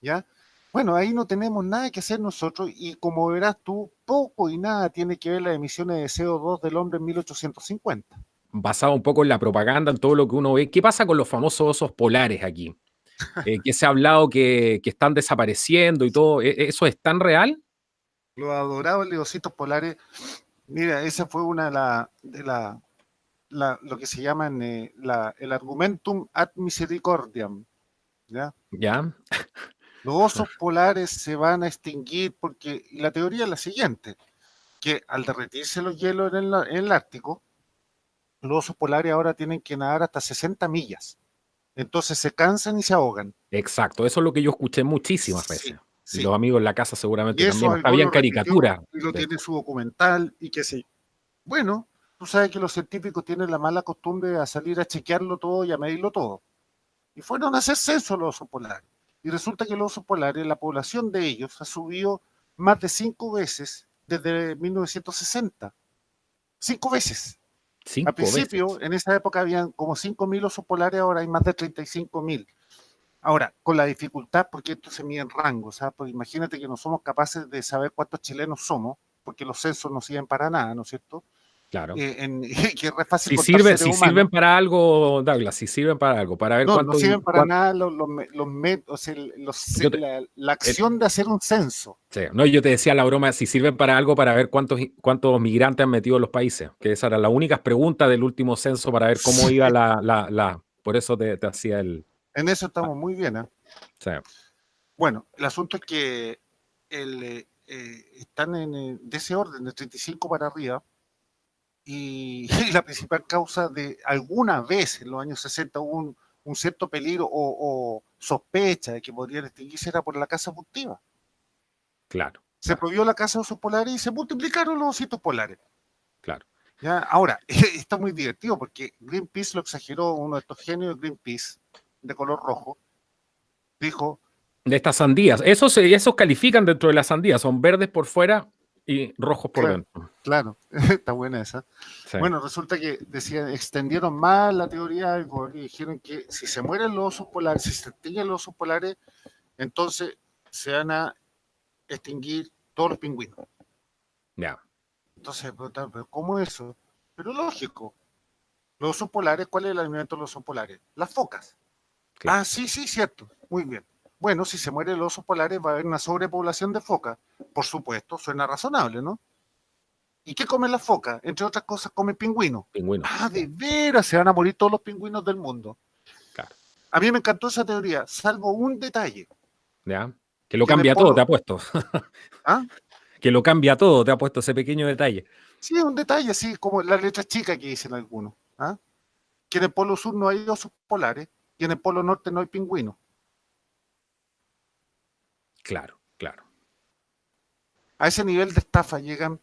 ¿Ya? Bueno, ahí no tenemos nada que hacer nosotros y como verás tú, poco y nada tiene que ver las emisiones de CO2 del hombre en 1850. Basado un poco en la propaganda, en todo lo que uno ve. ¿Qué pasa con los famosos osos polares aquí? Que se ha hablado que están desapareciendo y todo. ¿Eso es tan real? Los adorados leocitos polares, mira, esa fue una lo que se llama el argumentum ad misericordiam, ¿ya? Ya, Los osos polares se van a extinguir porque la teoría es la siguiente, que al derretirse los hielos en el Ártico, los osos polares ahora tienen que nadar hasta 60 millas. Entonces se cansan y se ahogan. exacto. Eso es lo que yo escuché muchísimas Sí, veces. Y sí. los amigos en la casa Y seguramente eso también. Al Hasta Gore habían lo repitió caricaturas y lo de tiene en eso. su documental y que sí. Bueno, tú sabes que los científicos tienen la mala costumbre de salir a chequearlo todo y a medirlo todo. Y fueron a hacer censo los osos polares. Y resulta que los osos polares, la población de ellos ha subido más de 5 veces desde 1960. 5 veces. Al 5 veces. principio, en esa época, habían como 5.000 osos polares, ahora hay más de 35.000. Ahora, con la dificultad, porque esto se mide en rangos, ¿sabes? Pues imagínate que no somos capaces de saber cuántos chilenos somos, porque los censos no sirven para nada, ¿no es cierto? claro. que es re fácil Si contar seres si humanos. sirven para algo, Douglas, si sirven para algo, para ver No, no cuánto, sirven para nada o sea, yo te- la eh, acción de hacer un censo. sí, no, yo te decía la broma, si sirven para algo, para ver cuántos migrantes han metido en los países, que esa era la única pregunta del último censo para ver cómo iba por eso te hacía el... En eso ah, estamos muy bien, ¿eh? sí, Bueno, el asunto es que están de ese orden, de 35 para arriba, y, y la principal causa de alguna vez en los años 60 hubo un cierto peligro o sospecha de que podrían extinguirse era por la caza furtiva. claro, Se claro, prohibió la caza de osos polares y se multiplicaron los ositos polares. claro. ¿Ya? Ahora, está muy divertido porque Greenpeace lo exageró, uno de estos genios de Greenpeace, de color rojo, dijo, De estas sandías, esos califican dentro de las sandías, son verdes por fuera y rojos por claro, dentro. claro, está buena esa. Sí, Bueno, resulta que decían, extendieron más la teoría y dijeron que si se mueren los osos polares, si se extinguen los osos polares, entonces se van a extinguir todos los pingüinos. ya, Entonces, pero ¿cómo eso? Pero lógico, los osos polares, ¿cuál es el alimento de los osos polares? Las focas. claro. Ah, sí, sí, cierto. Muy bien. Bueno, si se mueren los osos polares va a haber una sobrepoblación de focas. Por supuesto, suena razonable, ¿no? ¿Y qué comen las focas? Entre otras cosas, comen pingüinos. Pingüino, Ah, de veras, se van a morir todos los pingüinos del mundo. claro. A mí me encantó esa teoría, salvo un detalle, Ya. Que lo que en el cambia todo, te polo... ha puesto. ¿Ah? Que lo cambia todo, te ha puesto ese pequeño detalle. Sí, un detalle, así como las letras chicas que dicen algunos. ¿Ah? Que en el polo sur no hay osos polares y en el polo norte no hay pingüinos. Claro, claro. A ese nivel de estafa llegan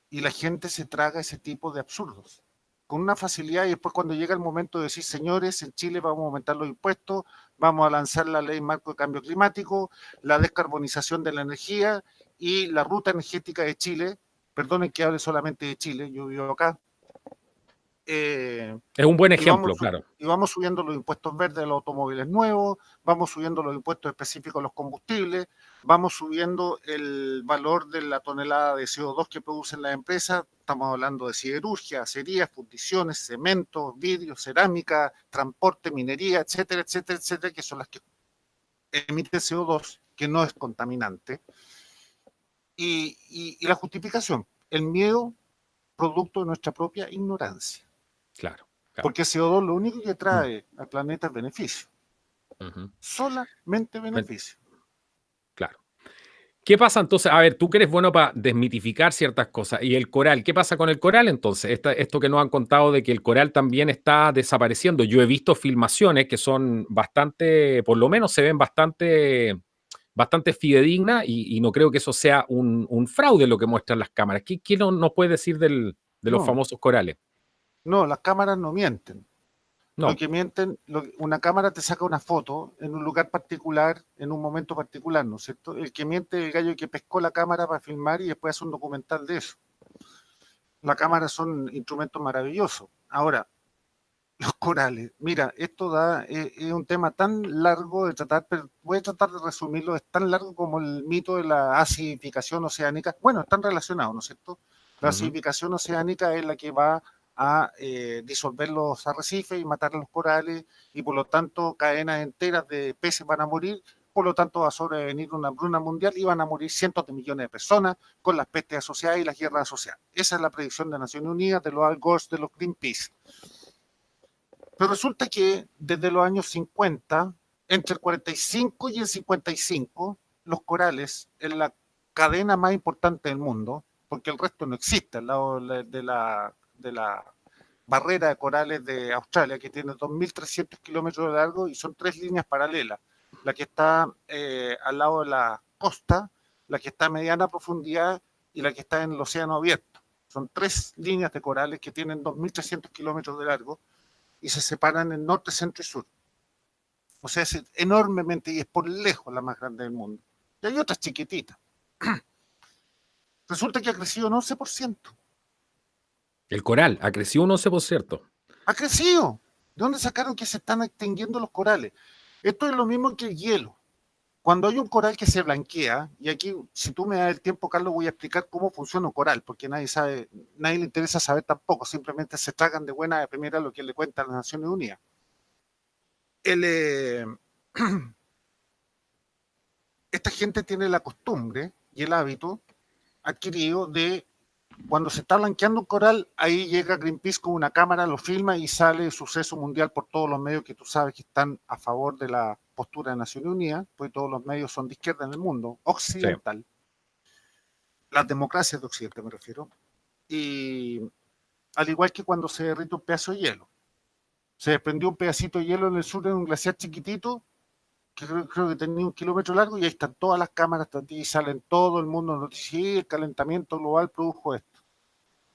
y la gente se traga ese tipo de absurdos con una facilidad y después cuando llega el momento de decir, señores, en Chile vamos a aumentar los impuestos, vamos a lanzar la ley marco de cambio climático, la descarbonización de la energía y la ruta energética de Chile, perdonen que hable solamente de Chile, yo vivo acá, Es un buen y vamos, ejemplo, claro. y vamos subiendo los impuestos verdes a los automóviles nuevos, vamos subiendo los impuestos específicos a los combustibles, vamos subiendo el valor de la tonelada de CO2 que producen las empresas, estamos hablando de siderurgia, acerías, fundiciones, cemento, vidrio, cerámica, transporte, minería, etcétera, etcétera, etcétera, que son las que emiten CO2, que no es contaminante. Y la justificación, el miedo producto de nuestra propia ignorancia. Claro, claro. Porque CO2 lo único que trae al planeta es beneficio. Ujú. Solamente beneficio. Claro. ¿Qué pasa entonces? A ver, tú que eres bueno para desmitificar ciertas cosas. ¿Y el coral? ¿Qué pasa con el coral entonces? Esto que nos han contado de que el coral también está desapareciendo. Yo he visto filmaciones que son bastante, por lo menos se ven bastante fidedignas y no creo que eso sea un fraude lo que muestran las cámaras. ¿Qué nos puede decir de los No, famosos corales? no, las cámaras no mienten. Lo No. que mienten, una cámara te saca una foto en un lugar particular, en un momento particular, ¿no es cierto? El que miente es el gallo que pescó la cámara para filmar y después hace un documental de eso. Las cámaras son instrumentos maravillosos. Ahora, los corales, mira, esto es un tema tan largo de tratar, pero voy a tratar de resumirlo, es tan largo como el mito de la acidificación oceánica. Bueno, están relacionados, ¿no es cierto? La Ujú. acidificación oceánica es la que va a disolver los arrecifes y matar a los corales y por lo tanto cadenas enteras de peces van a morir, por lo tanto va a sobrevenir una hambruna mundial y van a morir cientos de millones de personas con las pestes asociadas y las guerras asociadas. Esa es la predicción de Naciones Unidas, de los Al Gore, de los Greenpeace. Pero resulta que desde los años 50, entre el 45 y el 55, los corales en la cadena más importante del mundo, porque el resto no existe, al lado de la barrera de corales de Australia, que tiene 2.300 kilómetros de largo y son tres líneas paralelas. La que está al lado de la costa, la que está a mediana profundidad y la que está en el océano abierto. Son tres líneas de corales que tienen 2.300 kilómetros de largo y se separan en norte, centro y sur. O sea, es enormemente y es por lejos la más grande del mundo. Y hay otras chiquititas. Resulta que ha crecido un 11%. El coral ha crecido un 11%. Ha crecido. ¿De dónde sacaron que se están extinguiendo los corales? Esto es lo mismo que el hielo. Cuando hay un coral que se blanquea, y aquí, si tú me das el tiempo, Carlos, voy a explicar cómo funciona un coral, porque nadie sabe, nadie le interesa saber tampoco, simplemente se tragan de buena primera lo que le cuentan las Naciones Unidas. El, esta gente tiene la costumbre y el hábito adquirido de cuando se está blanqueando un coral, ahí llega Greenpeace con una cámara, lo filma y sale suceso mundial por todos los medios que tú sabes que están a favor de la postura de Naciones Unidas, pues todos los medios son de izquierda en el mundo, occidental, las democracias de Occidente me refiero, y al igual que cuando se derrite un pedazo de hielo. Se desprendió un pedacito de hielo en el sur en un glaciar chiquitito, que creo que tenía 1 kilómetro largo, y ahí están todas las cámaras y salen todo el mundo noticias, el calentamiento global produjo esto.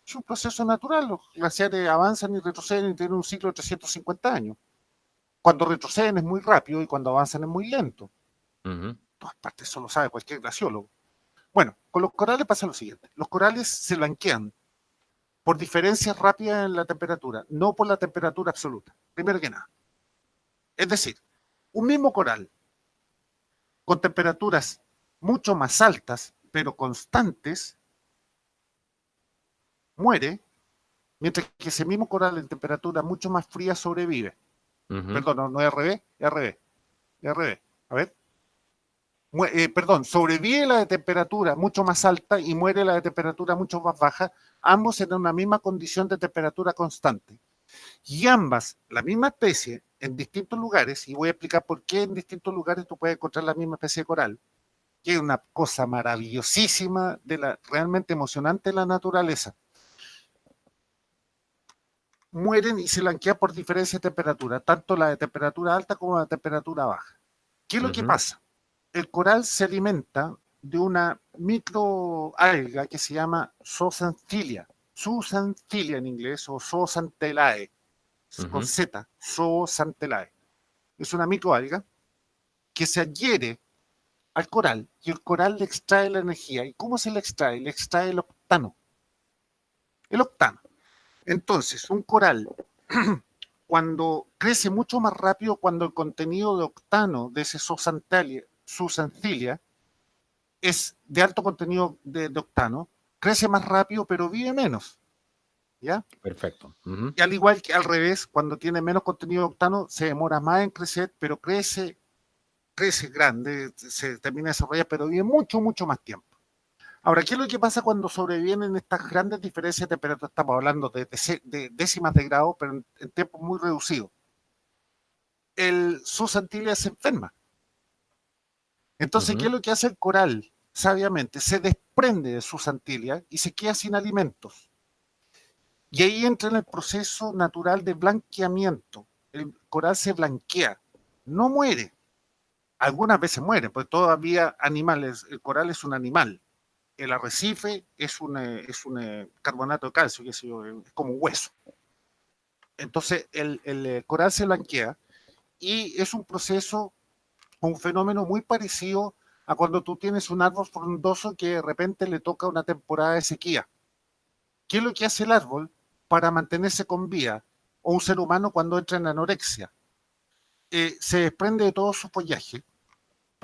Es un proceso natural, los glaciares avanzan y retroceden y tienen un ciclo de 350 años. Cuando retroceden es muy rápido y cuando avanzan es muy lento. En todas partes eso lo sabe cualquier glaciólogo. Bueno, con los corales pasa lo siguiente. Los corales se blanquean por diferencias rápidas en la temperatura, no por la temperatura absoluta, primero que nada. Es decir, un mismo coral con temperaturas mucho más altas, pero constantes, muere, mientras que ese mismo coral en temperatura mucho más fría sobrevive. Perdón, no es al revés, es al revés. Es al revés. A ver. Perdón, sobrevive la de temperatura mucho más alta y muere la de temperatura mucho más baja, ambos en una misma condición de temperatura constante. Y ambas, la misma especie, en distintos lugares, y voy a explicar por qué en distintos lugares tú puedes encontrar la misma especie de coral, que es una cosa maravillosísima, realmente emocionante de la naturaleza. Mueren y se blanquean por diferencia de temperatura, tanto la de temperatura alta como la de temperatura baja. ¿Qué es lo que pasa? El coral se alimenta de una microalga que se llama Zooxanthellae, Zooxanthellae en inglés, o Zooxanthellae, con Z, Zooxanthellae. Es una microalga que se adhiere al coral y el coral le extrae la energía. ¿Y cómo se le extrae? Le extrae el octano. El octano. Entonces, un coral, cuando crece mucho más rápido, cuando el contenido de octano de ese Zooxanthellae es de alto contenido de octano, crece más rápido, pero vive menos. ¿Ya? Perfecto. Y al igual que al revés, cuando tiene menos contenido de octano, se demora más en crecer, pero crece grande, se termina de desarrollar, pero vive mucho, mucho más tiempo. Ahora, ¿qué es lo que pasa cuando sobrevienen estas grandes diferencias de temperatura? Estamos hablando de décimas de grado, pero en tiempos muy reducidos. El Zooxanthellae se enferma. Entonces, ¿qué es lo que hace el coral? Sabiamente, se desprende de Zooxanthellae y se queda sin alimentos. Y ahí entra en el proceso natural de blanqueamiento. El coral se blanquea, no muere. Algunas veces muere, porque todavía animales, el coral es un animal. El arrecife es un carbonato de calcio, que es como un hueso. Entonces el coral se blanquea y es un proceso, un fenómeno muy parecido a cuando tú tienes un árbol frondoso que de repente le toca una temporada de sequía. ¿Qué es lo que hace el árbol para mantenerse con vida? O un ser humano cuando entra en anorexia. Se desprende de todo su follaje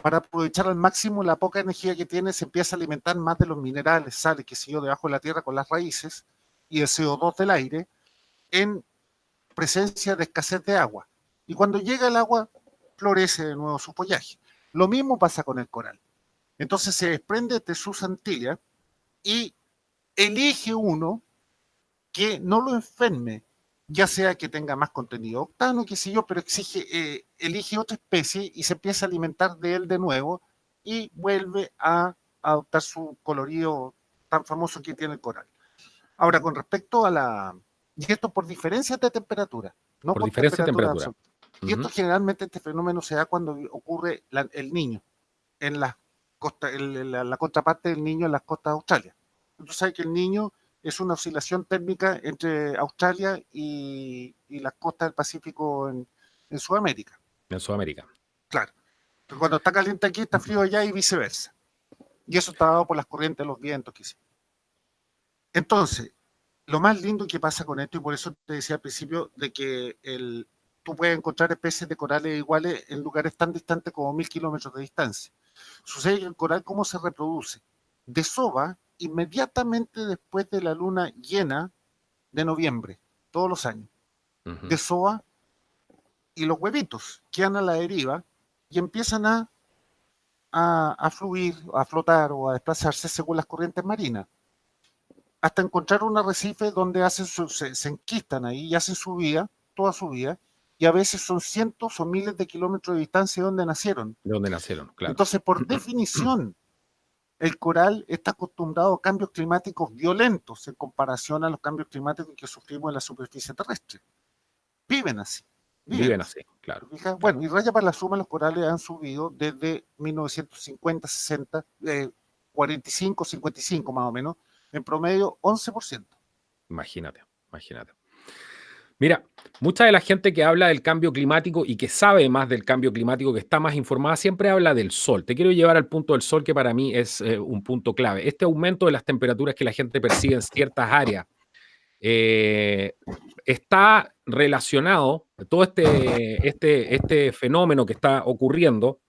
para aprovechar al máximo la poca energía que tiene, se empieza a alimentar más de los minerales, sales, que se debajo de la tierra con las raíces y el CO2 del aire en presencia de escasez de agua. Y cuando llega el agua, florece de nuevo su follaje. Lo mismo pasa con el coral. Entonces se desprende de sus antillas y elige uno que no lo enferme, ya sea que tenga más contenido octano, qué sé yo, pero elige otra especie y se empieza a alimentar de él de nuevo y vuelve a adoptar su colorido tan famoso que tiene el coral. Ahora, con respecto a y esto por diferencias de temperatura, no por por diferencia de temperatura temperatura. absoluta. Y esto generalmente, este fenómeno se da cuando ocurre el niño en la contraparte del niño en las costas de Australia. Tú sabes que el niño es una oscilación térmica entre Australia y las costas del Pacífico en Sudamérica. En Sudamérica. Claro. Pero cuando está caliente aquí, está frío allá y viceversa. Y eso está dado por las corrientes, los vientos, que sí. Entonces, lo más lindo que pasa con esto, y por eso te decía al principio, de que tú puedes encontrar especies de corales iguales en lugares tan distantes como 1000 kilómetros de distancia. Sucede que el coral, ¿cómo se reproduce? Desova inmediatamente después de la luna llena de noviembre, todos los años. Ujú. Desova y los huevitos quedan a la deriva y empiezan a fluir, a flotar o a desplazarse según las corrientes marinas, hasta encontrar un arrecife donde se enquistan ahí y hacen su vida, toda su vida, y a veces son cientos o miles de kilómetros de distancia de donde nacieron. De donde nacieron, claro. Entonces, por definición, el coral está acostumbrado a cambios climáticos violentos en comparación a los cambios climáticos que sufrimos en la superficie terrestre. Viven así, viven Viven así. así, claro, claro. Bueno, y raya para la suma, los corales han subido desde 1950, 60, 45, 55 más o menos, en promedio 11%. Imagínate, imagínate. Mira, mucha de la gente que habla del cambio climático y que sabe más del cambio climático, que está más informada, siempre habla del sol. Te quiero llevar al punto del sol, que para mí es un punto clave. Este aumento de las temperaturas que la gente percibe en ciertas áreas eh, está relacionado, todo este fenómeno que está ocurriendo,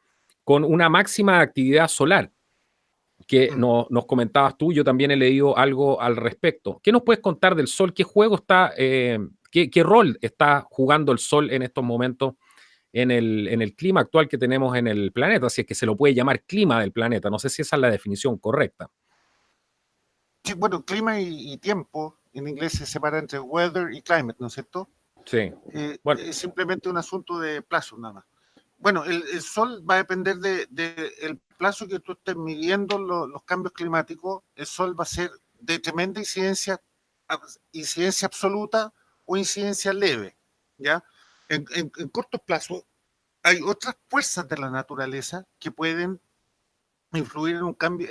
con una máxima actividad solar que nos comentabas tú. Yo también he leído algo al respecto. ¿Qué nos puedes contar del sol? ¿Qué juego está, qué rol está jugando el sol en estos momentos en el clima actual que tenemos en el planeta? Si es que se lo puede llamar clima del planeta. No sé si esa es la definición correcta. Sí, bueno, clima y tiempo, en inglés se separa entre weather y climate, ¿no es cierto? Sí. Bueno, Es simplemente un asunto de plazo, nada más. Bueno, el sol va a depender el plazo que tú estés midiendo los cambios climáticos. El sol va a ser de tremenda incidencia absoluta o incidencia leve, ¿ya? En corto plazo hay otras fuerzas de la naturaleza que pueden influir en un cambio,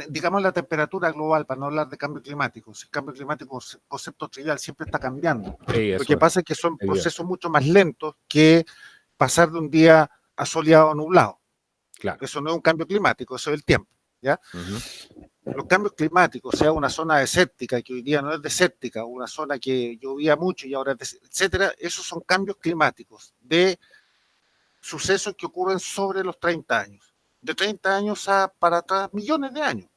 digamos, la temperatura global, para no hablar de cambio climático. Si el cambio climático es concepto trivial, siempre está cambiando. sí, Lo eso que es pasa es que son evidente. procesos mucho más lentos que pasar de un día asoleado a nublado. Claro. Eso no es un cambio climático, eso es el tiempo, ¿ya? Uh-huh. Los cambios climáticos, sea una zona desértica que hoy día no es desértica, una zona que llovía mucho y ahora es etcétera, esos son cambios climáticos de sucesos que ocurren sobre los 30 años. De 30 años para atrás, millones de años.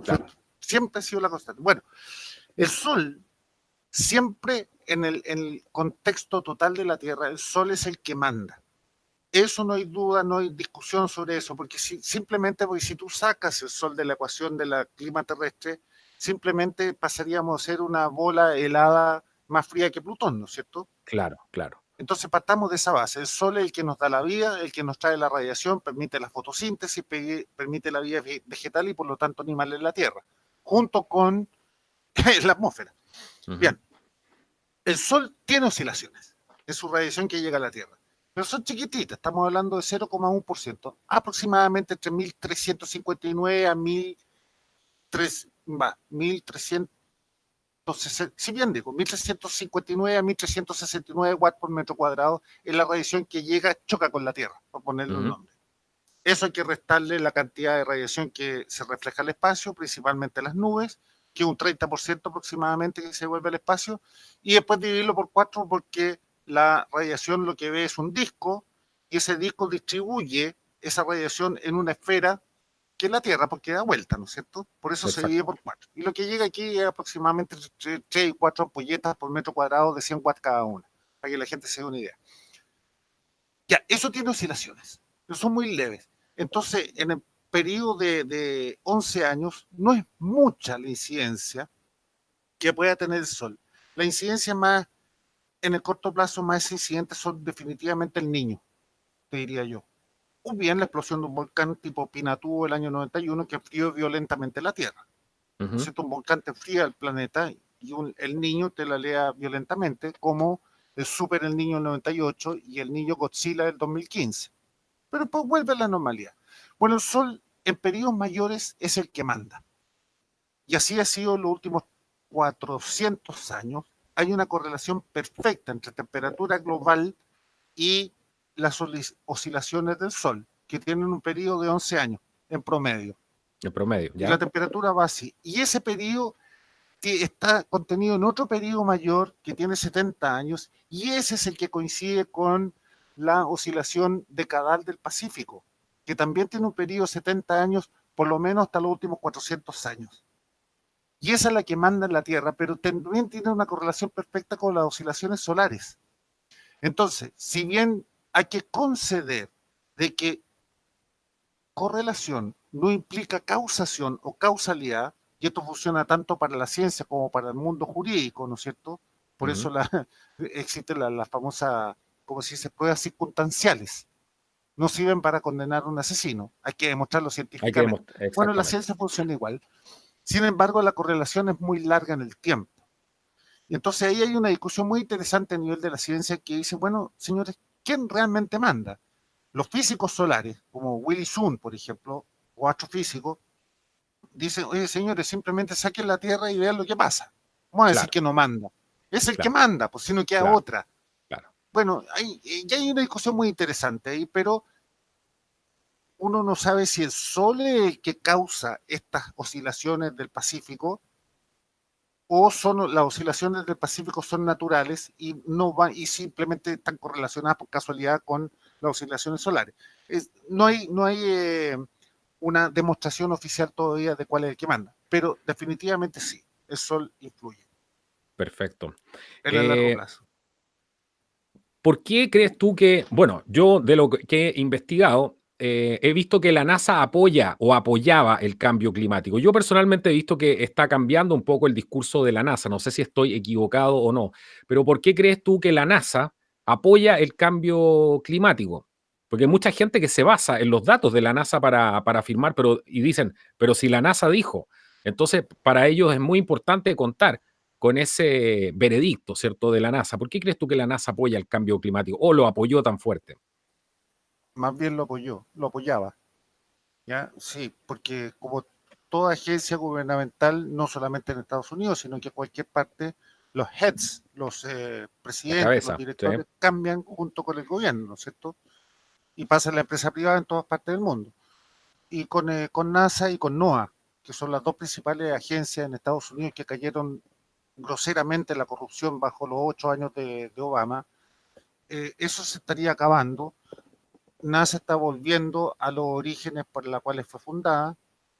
Claro. Siempre ha sido la constante. Bueno, el Sol, siempre en el contexto total de la Tierra, el Sol es el que manda. Eso no hay duda, no hay discusión sobre eso, porque simplemente porque si tú sacas el Sol de la ecuación del clima terrestre, simplemente pasaríamos a ser una bola helada más fría que Plutón, ¿no es cierto? Claro, claro. Entonces partamos de esa base. El Sol es el que nos da la vida, el que nos trae la radiación, permite la fotosíntesis, permite la vida vegetal y por lo tanto animal en la Tierra, junto con la atmósfera. Uh-huh. Bien, el Sol tiene oscilaciones en su radiación que llega a la Tierra, pero son chiquititas, estamos hablando de 0,1%, aproximadamente entre 1359 a 1300, si bien digo, 1359 a 1369 watts por metro cuadrado es la radiación que llega, choca con la Tierra, por ponerle un nombre. Eso hay que restarle la cantidad de radiación que se refleja al espacio, principalmente las nubes, que es un 30% aproximadamente que se vuelve al espacio, y después dividirlo por 4 porque la radiación lo que ve es un disco, y ese disco distribuye esa radiación en una esfera que es la Tierra, porque da vuelta, ¿no es cierto? Por eso se divide por 4. Y lo que llega aquí es aproximadamente 3 y 4 ampolletas por metro cuadrado de 100 watts cada una, para que la gente se dé una idea. Ya, eso tiene oscilaciones, pero son muy leves. Entonces, en el periodo de 11 años, no es mucha la incidencia que pueda tener el Sol. La incidencia más, en el corto plazo, más incidentes son definitivamente el Niño, te diría yo. O bien la explosión de un volcán tipo Pinatubo el año 91 que enfrió violentamente la Tierra. Uh-huh. ¿Cierto? Un volcán te enfría el planeta y el Niño te la lea violentamente, como el Super El Niño del 98 y el Niño Godzilla del 2015. Pero pues vuelve a la normalidad. Bueno, el Sol en periodos mayores es el que manda. Y así ha sido en los últimos 400 años. Hay una correlación perfecta entre temperatura global y las oscilaciones del Sol, que tienen un periodo de 11 años en promedio. En promedio, ¿ya? Y la temperatura va así. Y ese periodo está contenido en otro periodo mayor que tiene 70 años, y ese es el que coincide con la oscilación decadal del Pacífico. que también tiene un periodo de 70 años, por lo menos hasta los últimos 400 años. Y esa es la que manda en la Tierra, pero también tiene una correlación perfecta con las oscilaciones solares. Entonces, si bien hay que conceder de que correlación no implica causación o causalidad, y esto funciona tanto para la ciencia como para el mundo jurídico, ¿no es cierto? Por eso existe la famosa, como se dice, pruebas circunstanciales. No sirven para condenar a un asesino, hay que demostrarlo Hay que científicamente. demostrar, Bueno, la exactamente. ciencia funciona igual. Sin embargo, la correlación es muy larga en el tiempo. Y entonces ahí hay una discusión muy interesante a nivel de la ciencia que dice, bueno, señores, ¿quién realmente manda? Los físicos solares, como Willy Soon, por ejemplo, o astrofísicos, dicen, oye, señores, simplemente saquen la Tierra y vean lo que pasa. Vamos a decir Claro, que no manda. Es el que claro, manda, pues si no queda claro, otra. claro. Bueno, ya hay una discusión muy interesante ahí, pero uno no sabe si el Sol es el que causa estas oscilaciones del Pacífico o son las oscilaciones del Pacífico son naturales y no van y simplemente están correlacionadas por casualidad con las oscilaciones solares. No hay una demostración oficial todavía de cuál es el que manda, pero definitivamente sí, el Sol influye Perfecto. en el largo plazo. ¿Por qué crees tú que, bueno, yo de lo que he investigado, he visto que la NASA apoya o apoyaba el cambio climático? Yo personalmente he visto que está cambiando un poco el discurso de la NASA, no sé si estoy equivocado o no, pero ¿por qué crees tú que la NASA apoya el cambio climático? Porque hay mucha gente que se basa en los datos de la NASA para afirmar, y dicen, pero si la NASA dijo, entonces para ellos es muy importante contar con ese veredicto, ¿cierto?, de la NASA. ¿Por qué crees tú que la NASA apoya el cambio climático o lo apoyó tan fuerte? Más bien lo apoyó, lo apoyaba, ¿ya? Sí, porque como toda agencia gubernamental, no solamente en Estados Unidos, sino que en cualquier parte, los heads, los La presidentes, los cabeza, ¿sí? directores cambian junto con el gobierno, ¿no es cierto? Y pasa en la empresa privada en todas partes del mundo. Y con NASA y con NOAA, que son las dos principales agencias en Estados Unidos que cayeron groseramente en la corrupción bajo los 8 años de Obama, eso se estaría acabando. NASA está volviendo a los orígenes por los cuales fue fundada,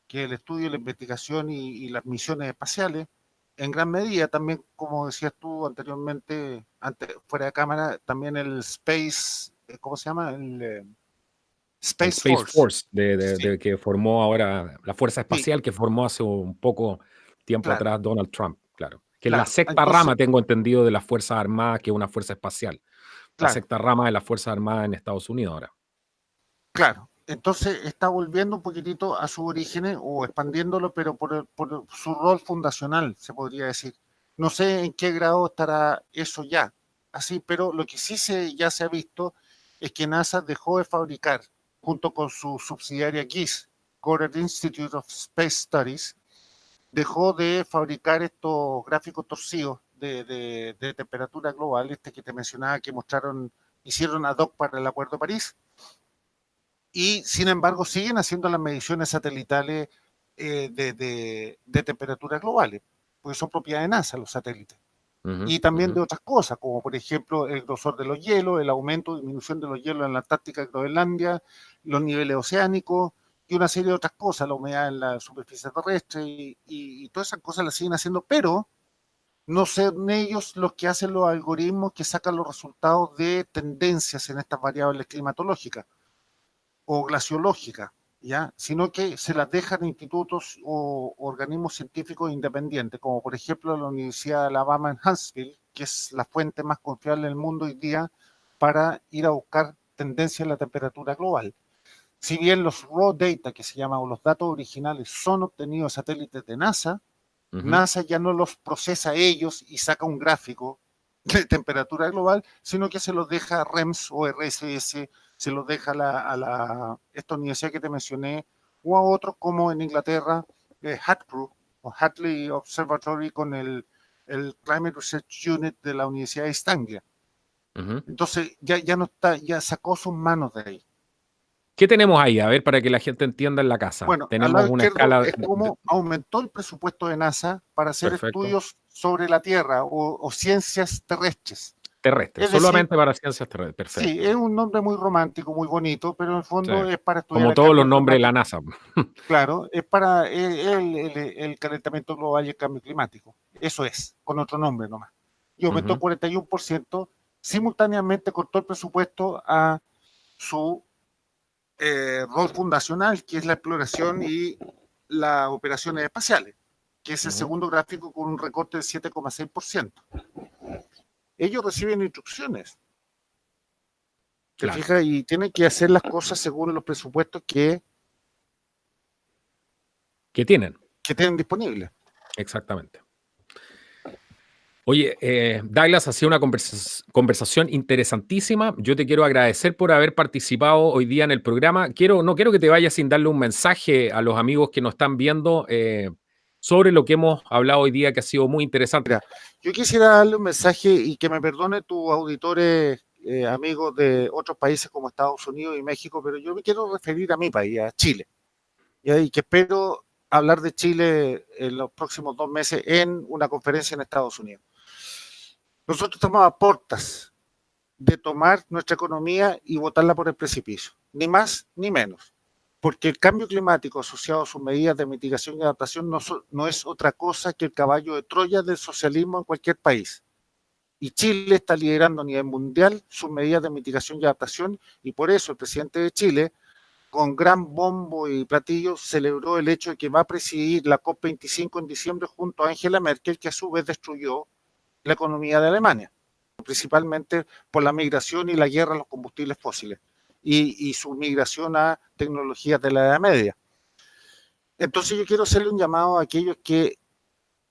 que es el estudio, la investigación y las misiones espaciales. En gran medida, también, como decías tú anteriormente, fuera de cámara, también el Space, ¿cómo se llama? El Space Space Force. Force Sí, de que formó ahora, la Fuerza sí, Espacial que formó hace un poco tiempo claro, atrás Donald Trump, claro. Que es la claro. sexta Entonces, rama, tengo entendido, de las Fuerzas Armadas, que es una fuerza espacial. La claro, sexta rama de las Fuerzas Armadas en Estados Unidos ahora. claro. Entonces está volviendo un poquitito a sus orígenes o expandiéndolo, pero por su rol fundacional, se podría decir. No sé en qué grado estará eso ya, así, pero lo que sí ya se ha visto es que NASA dejó de fabricar, junto con su subsidiaria GIS, Goddard Institute of Space Studies, dejó de fabricar estos gráficos torcidos de temperatura global, este que te mencionaba que hicieron ad hoc para el Acuerdo de París, y sin embargo siguen haciendo las mediciones satelitales de temperaturas globales, porque son propiedad de NASA los satélites. Ujú, Y también ujú. de otras cosas, como por ejemplo el grosor de los hielos, el aumento o disminución de los hielos en la Antártica y Groenlandia, los niveles oceánicos y una serie de otras cosas, la humedad en la superficie terrestre y todas esas cosas las siguen haciendo, pero no son ellos los que hacen los algoritmos que sacan los resultados de tendencias en estas variables climatológicas o glaciológica, ¿ya? Sino que se las dejan a institutos o organismos científicos independientes, como por ejemplo la Universidad de Alabama en Huntsville, que es la fuente más confiable del mundo hoy día para ir a buscar tendencias en la temperatura global. Si bien los raw data, que se llama, o los datos originales, son obtenidos de satélites de NASA, Ujú. NASA ya no los procesa ellos y saca un gráfico de temperatura global, sino que se los deja a REMS o RSS, se los deja esta universidad que te mencioné, o a otros como en Inglaterra, HATCRU, o Hatley Observatory con el Climate Research Unit de la Universidad de East Anglia. Ujú. Entonces ya no está, ya sacó sus manos de ahí. ¿Qué tenemos ahí? A ver, para que la gente entienda en la casa. Bueno, al Tenemos lado una izquierdo escala es cómo aumentó el presupuesto de NASA para hacer perfecto. estudios sobre la Tierra o ciencias terrestres. Terrestres, Es decir, solamente para ciencias terrestres, sí, perfecto. es un nombre muy romántico, muy bonito, pero en el Sí. fondo es para estudiar Como el todos los cambio nombres de la climático. NASA. Claro, es para el calentamiento global y el cambio climático. Eso es, con otro nombre nomás. Y aumentó Ujú. 41%, simultáneamente cortó el presupuesto a su rol fundacional, que es la exploración y las operaciones espaciales, que es el Ujú. segundo gráfico con un recorte del 7,6%. Ellos reciben instrucciones, ¿te Claro, fijas? Y tienen que hacer las cosas según los presupuestos que tienen, que tienen disponibles. exactamente. Oye, Douglas, ha sido una conversación interesantísima. Yo te quiero agradecer por haber participado hoy día en el programa. No quiero que te vayas sin darle un mensaje a los amigos que nos están viendo sobre lo que hemos hablado hoy día, que ha sido muy interesante. Mira, yo quisiera darle un mensaje y que me perdone tus auditores, amigos de otros países como Estados Unidos y México, pero yo me quiero referir a mi país, a Chile, y que espero hablar de Chile en los próximos 2 meses en una conferencia en Estados Unidos. Nosotros estamos a portas de tomar nuestra economía y botarla por el precipicio, ni más ni menos, porque el cambio climático asociado a sus medidas de mitigación y adaptación no es otra cosa que el caballo de Troya del socialismo en cualquier país. Y Chile está liderando a nivel mundial sus medidas de mitigación y adaptación, y por eso el presidente de Chile, con gran bombo y platillo, celebró el hecho de que va a presidir la COP25 en diciembre junto a Angela Merkel, que a su vez destruyó la economía de Alemania, principalmente por la migración y la guerra a los combustibles fósiles y su migración a tecnologías de la Edad Media. Entonces yo quiero hacerle un llamado a aquellos que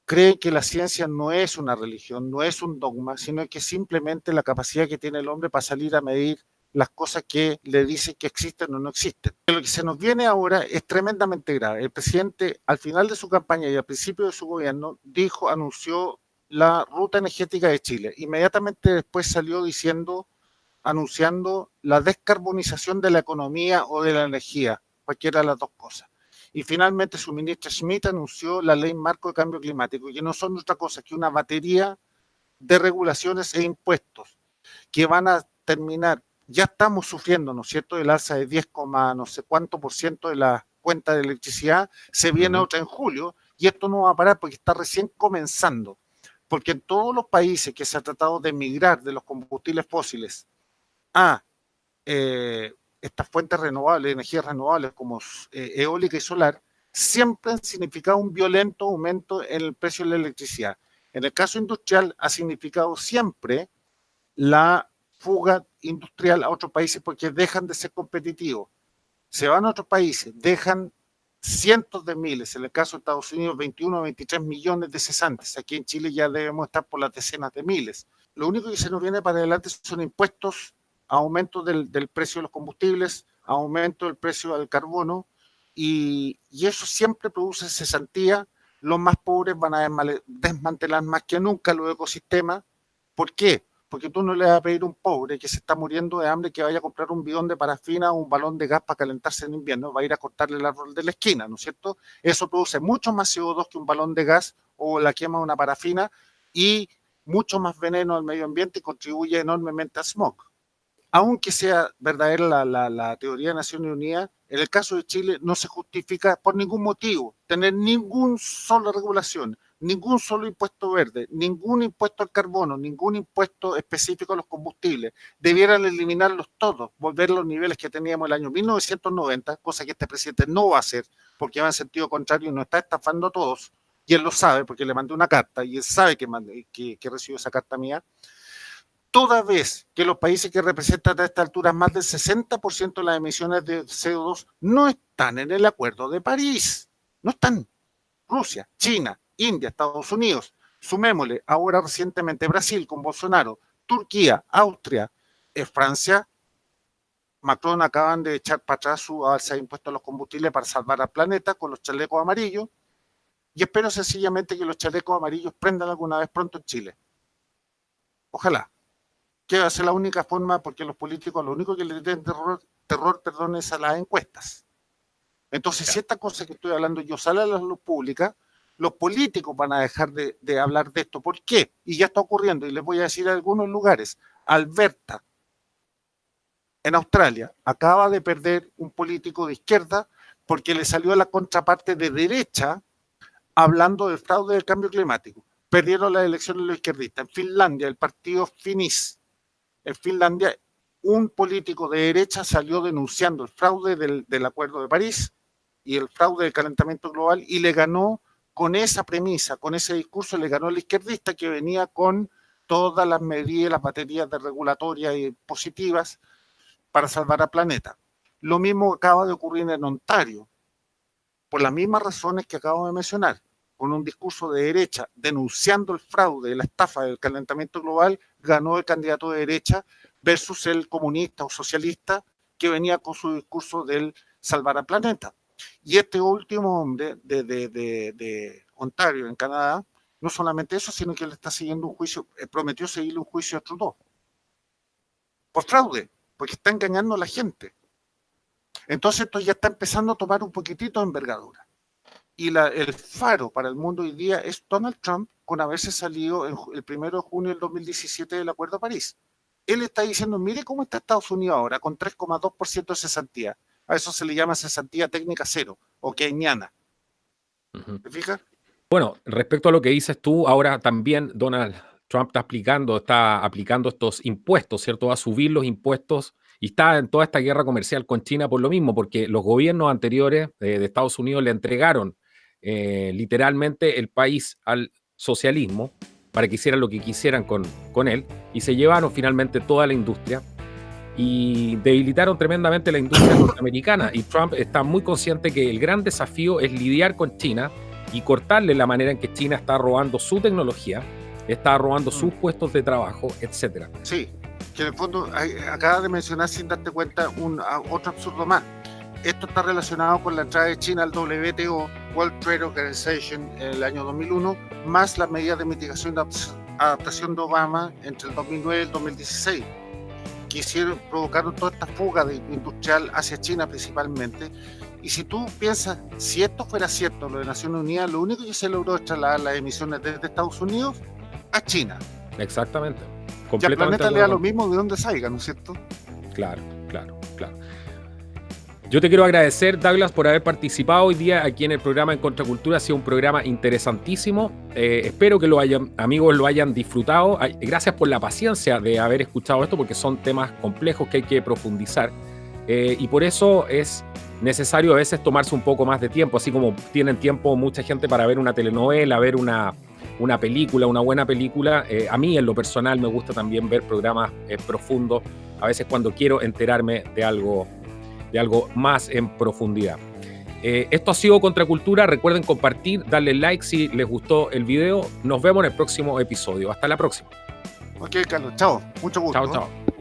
creen que la ciencia no es una religión, no es un dogma, sino que simplemente la capacidad que tiene el hombre para salir a medir las cosas que le dicen que existen o no existen. Lo que se nos viene ahora es tremendamente grave. El presidente, al final de su campaña y al principio de su gobierno, anunció la ruta energética de Chile. Inmediatamente después salió anunciando la descarbonización de la economía o de la energía, cualquiera de las dos cosas. Y finalmente su ministra Schmidt anunció la ley marco de cambio climático, que no son otra cosa que una batería de regulaciones e impuestos que van a terminar. Ya estamos sufriendo, ¿no es cierto?, el alza de 10, no sé cuánto por ciento de la cuenta de electricidad, se viene otra en julio y esto no va a parar porque está recién comenzando. Porque en todos los países que se ha tratado de migrar de los combustibles fósiles a estas fuentes renovables, energías renovables como eólica y solar, siempre han significado un violento aumento en el precio de la electricidad. En el caso industrial ha significado siempre la fuga industrial a otros países porque dejan de ser competitivos. Se van a otros países, dejan cientos de miles, en el caso de Estados Unidos 21 o 23 millones de cesantes. Aquí en Chile ya debemos estar por las decenas de miles. Lo único que se nos viene para adelante son impuestos, aumento del precio de los combustibles, aumento del precio del carbono, y eso siempre produce cesantía. Los más pobres van a desmantelar más que nunca los ecosistemas. ¿Por qué? Porque tú no le vas a pedir a un pobre que se está muriendo de hambre que vaya a comprar un bidón de parafina o un balón de gas para calentarse en invierno, va a ir a cortarle el árbol de la esquina, ¿no es cierto? Eso produce mucho más CO2 que un balón de gas o la quema de una parafina y mucho más veneno al medio ambiente y contribuye enormemente al smog. Aunque sea verdadera la teoría de Naciones Unidas, en el caso de Chile no se justifica por ningún motivo tener ninguna sola regulación, ningún solo impuesto verde, ningún impuesto al carbono, ningún impuesto específico a los combustibles. Debieran eliminarlos todos, volver a los niveles que teníamos el año 1990, cosa que este presidente no va a hacer, porque va en sentido contrario y nos está estafando a todos, y él lo sabe porque le mandé una carta y él sabe que recibió esa carta mía. Toda vez que los países que representan a esta altura más del 60% de las emisiones de CO2 no están en el Acuerdo de París. No están. Rusia, China, India, Estados Unidos. Sumémosle ahora recientemente Brasil con Bolsonaro, Turquía, Austria, Francia. Macron acaban de echar para atrás su alza de impuestos a los combustibles para salvar al planeta con los chalecos amarillos. Y espero sencillamente que los chalecos amarillos prendan alguna vez pronto en Chile. Ojalá. Que va a ser la única forma, porque los políticos lo único que le tienen terror, es a las encuestas. Entonces, si esta cosa que estoy hablando yo sale a la luz pública, Los políticos van a dejar de hablar de esto. ¿Por qué? Y ya está ocurriendo, y les voy a decir algunos lugares. Alberta, en Australia, acaba de perder un político de izquierda porque le salió a la contraparte de derecha hablando del fraude del cambio climático. Perdieron las elecciones los izquierdistas. En Finlandia, el partido Finish, en Finlandia, un político de derecha salió denunciando el fraude del Acuerdo de París y el fraude del calentamiento global, y le ganó con esa premisa, con ese discurso, le ganó el izquierdista que venía con todas las medidas, las baterías de regulatorias y positivas para salvar al planeta. Lo mismo acaba de ocurrir en Ontario, por las mismas razones que acabo de mencionar, con un discurso de derecha denunciando el fraude, la estafa del calentamiento global, ganó el candidato de derecha versus el comunista o socialista que venía con su discurso del salvar al planeta. Y este último hombre de Ontario, en Canadá, no solamente eso, sino que le está siguiendo un juicio, prometió seguirle un juicio a Trudeau por fraude, porque está engañando a la gente. Entonces esto ya está empezando a tomar un poquitito de envergadura. Y el faro para el mundo hoy día es Donald Trump, con haberse salido el 1 de junio del 2017 del Acuerdo de París. Él está diciendo, mire cómo está Estados Unidos ahora, con 3,2% de cesantía. A eso se le llama cesantía técnica cero, o keynesiana. ¿Te fijas? Bueno, respecto a lo que dices tú, ahora también Donald Trump está aplicando estos impuestos, ¿cierto? Va a subir los impuestos y está en toda esta guerra comercial con China por lo mismo, porque los gobiernos anteriores de Estados Unidos le entregaron literalmente el país al socialismo para que hicieran lo que quisieran con él, y se llevaron finalmente toda la industria y debilitaron tremendamente la industria norteamericana. Y Trump está muy consciente que el gran desafío es lidiar con China y cortarle la manera en que China está robando su tecnología, está robando sus puestos de trabajo, etc. Sí, que en el fondo acabas de mencionar sin darte cuenta otro absurdo más. Esto está relacionado con la entrada de China al WTO, World Trade Organization, en el año 2001, más las medidas de mitigación y adaptación de Obama entre el 2009 y el 2016, que provocaron toda esta fuga industrial hacia China principalmente. Y si tú piensas, si esto fuera cierto, lo de Naciones Unidas, lo único que se logró es trasladar las emisiones desde Estados Unidos a China. Exactamente. Y al planeta le da lo mismo de donde salga, ¿no es cierto? Claro. Yo te quiero agradecer, Douglas, por haber participado hoy día aquí en el programa En Contracultura. Ha sido un programa interesantísimo. Espero que amigos lo hayan disfrutado. Gracias por la paciencia de haber escuchado esto, porque son temas complejos que hay que profundizar. Y por eso es necesario a veces tomarse un poco más de tiempo, así como tienen tiempo mucha gente para ver una telenovela, ver una película, una buena película. A mí, en lo personal, me gusta también ver programas profundos, a veces cuando quiero enterarme de algo más en profundidad. Esto ha sido Contracultura. Recuerden compartir, darle like si les gustó el video. Nos vemos en el próximo episodio. Hasta la próxima. Ok, Carlos. Chao. Mucho gusto. Chao.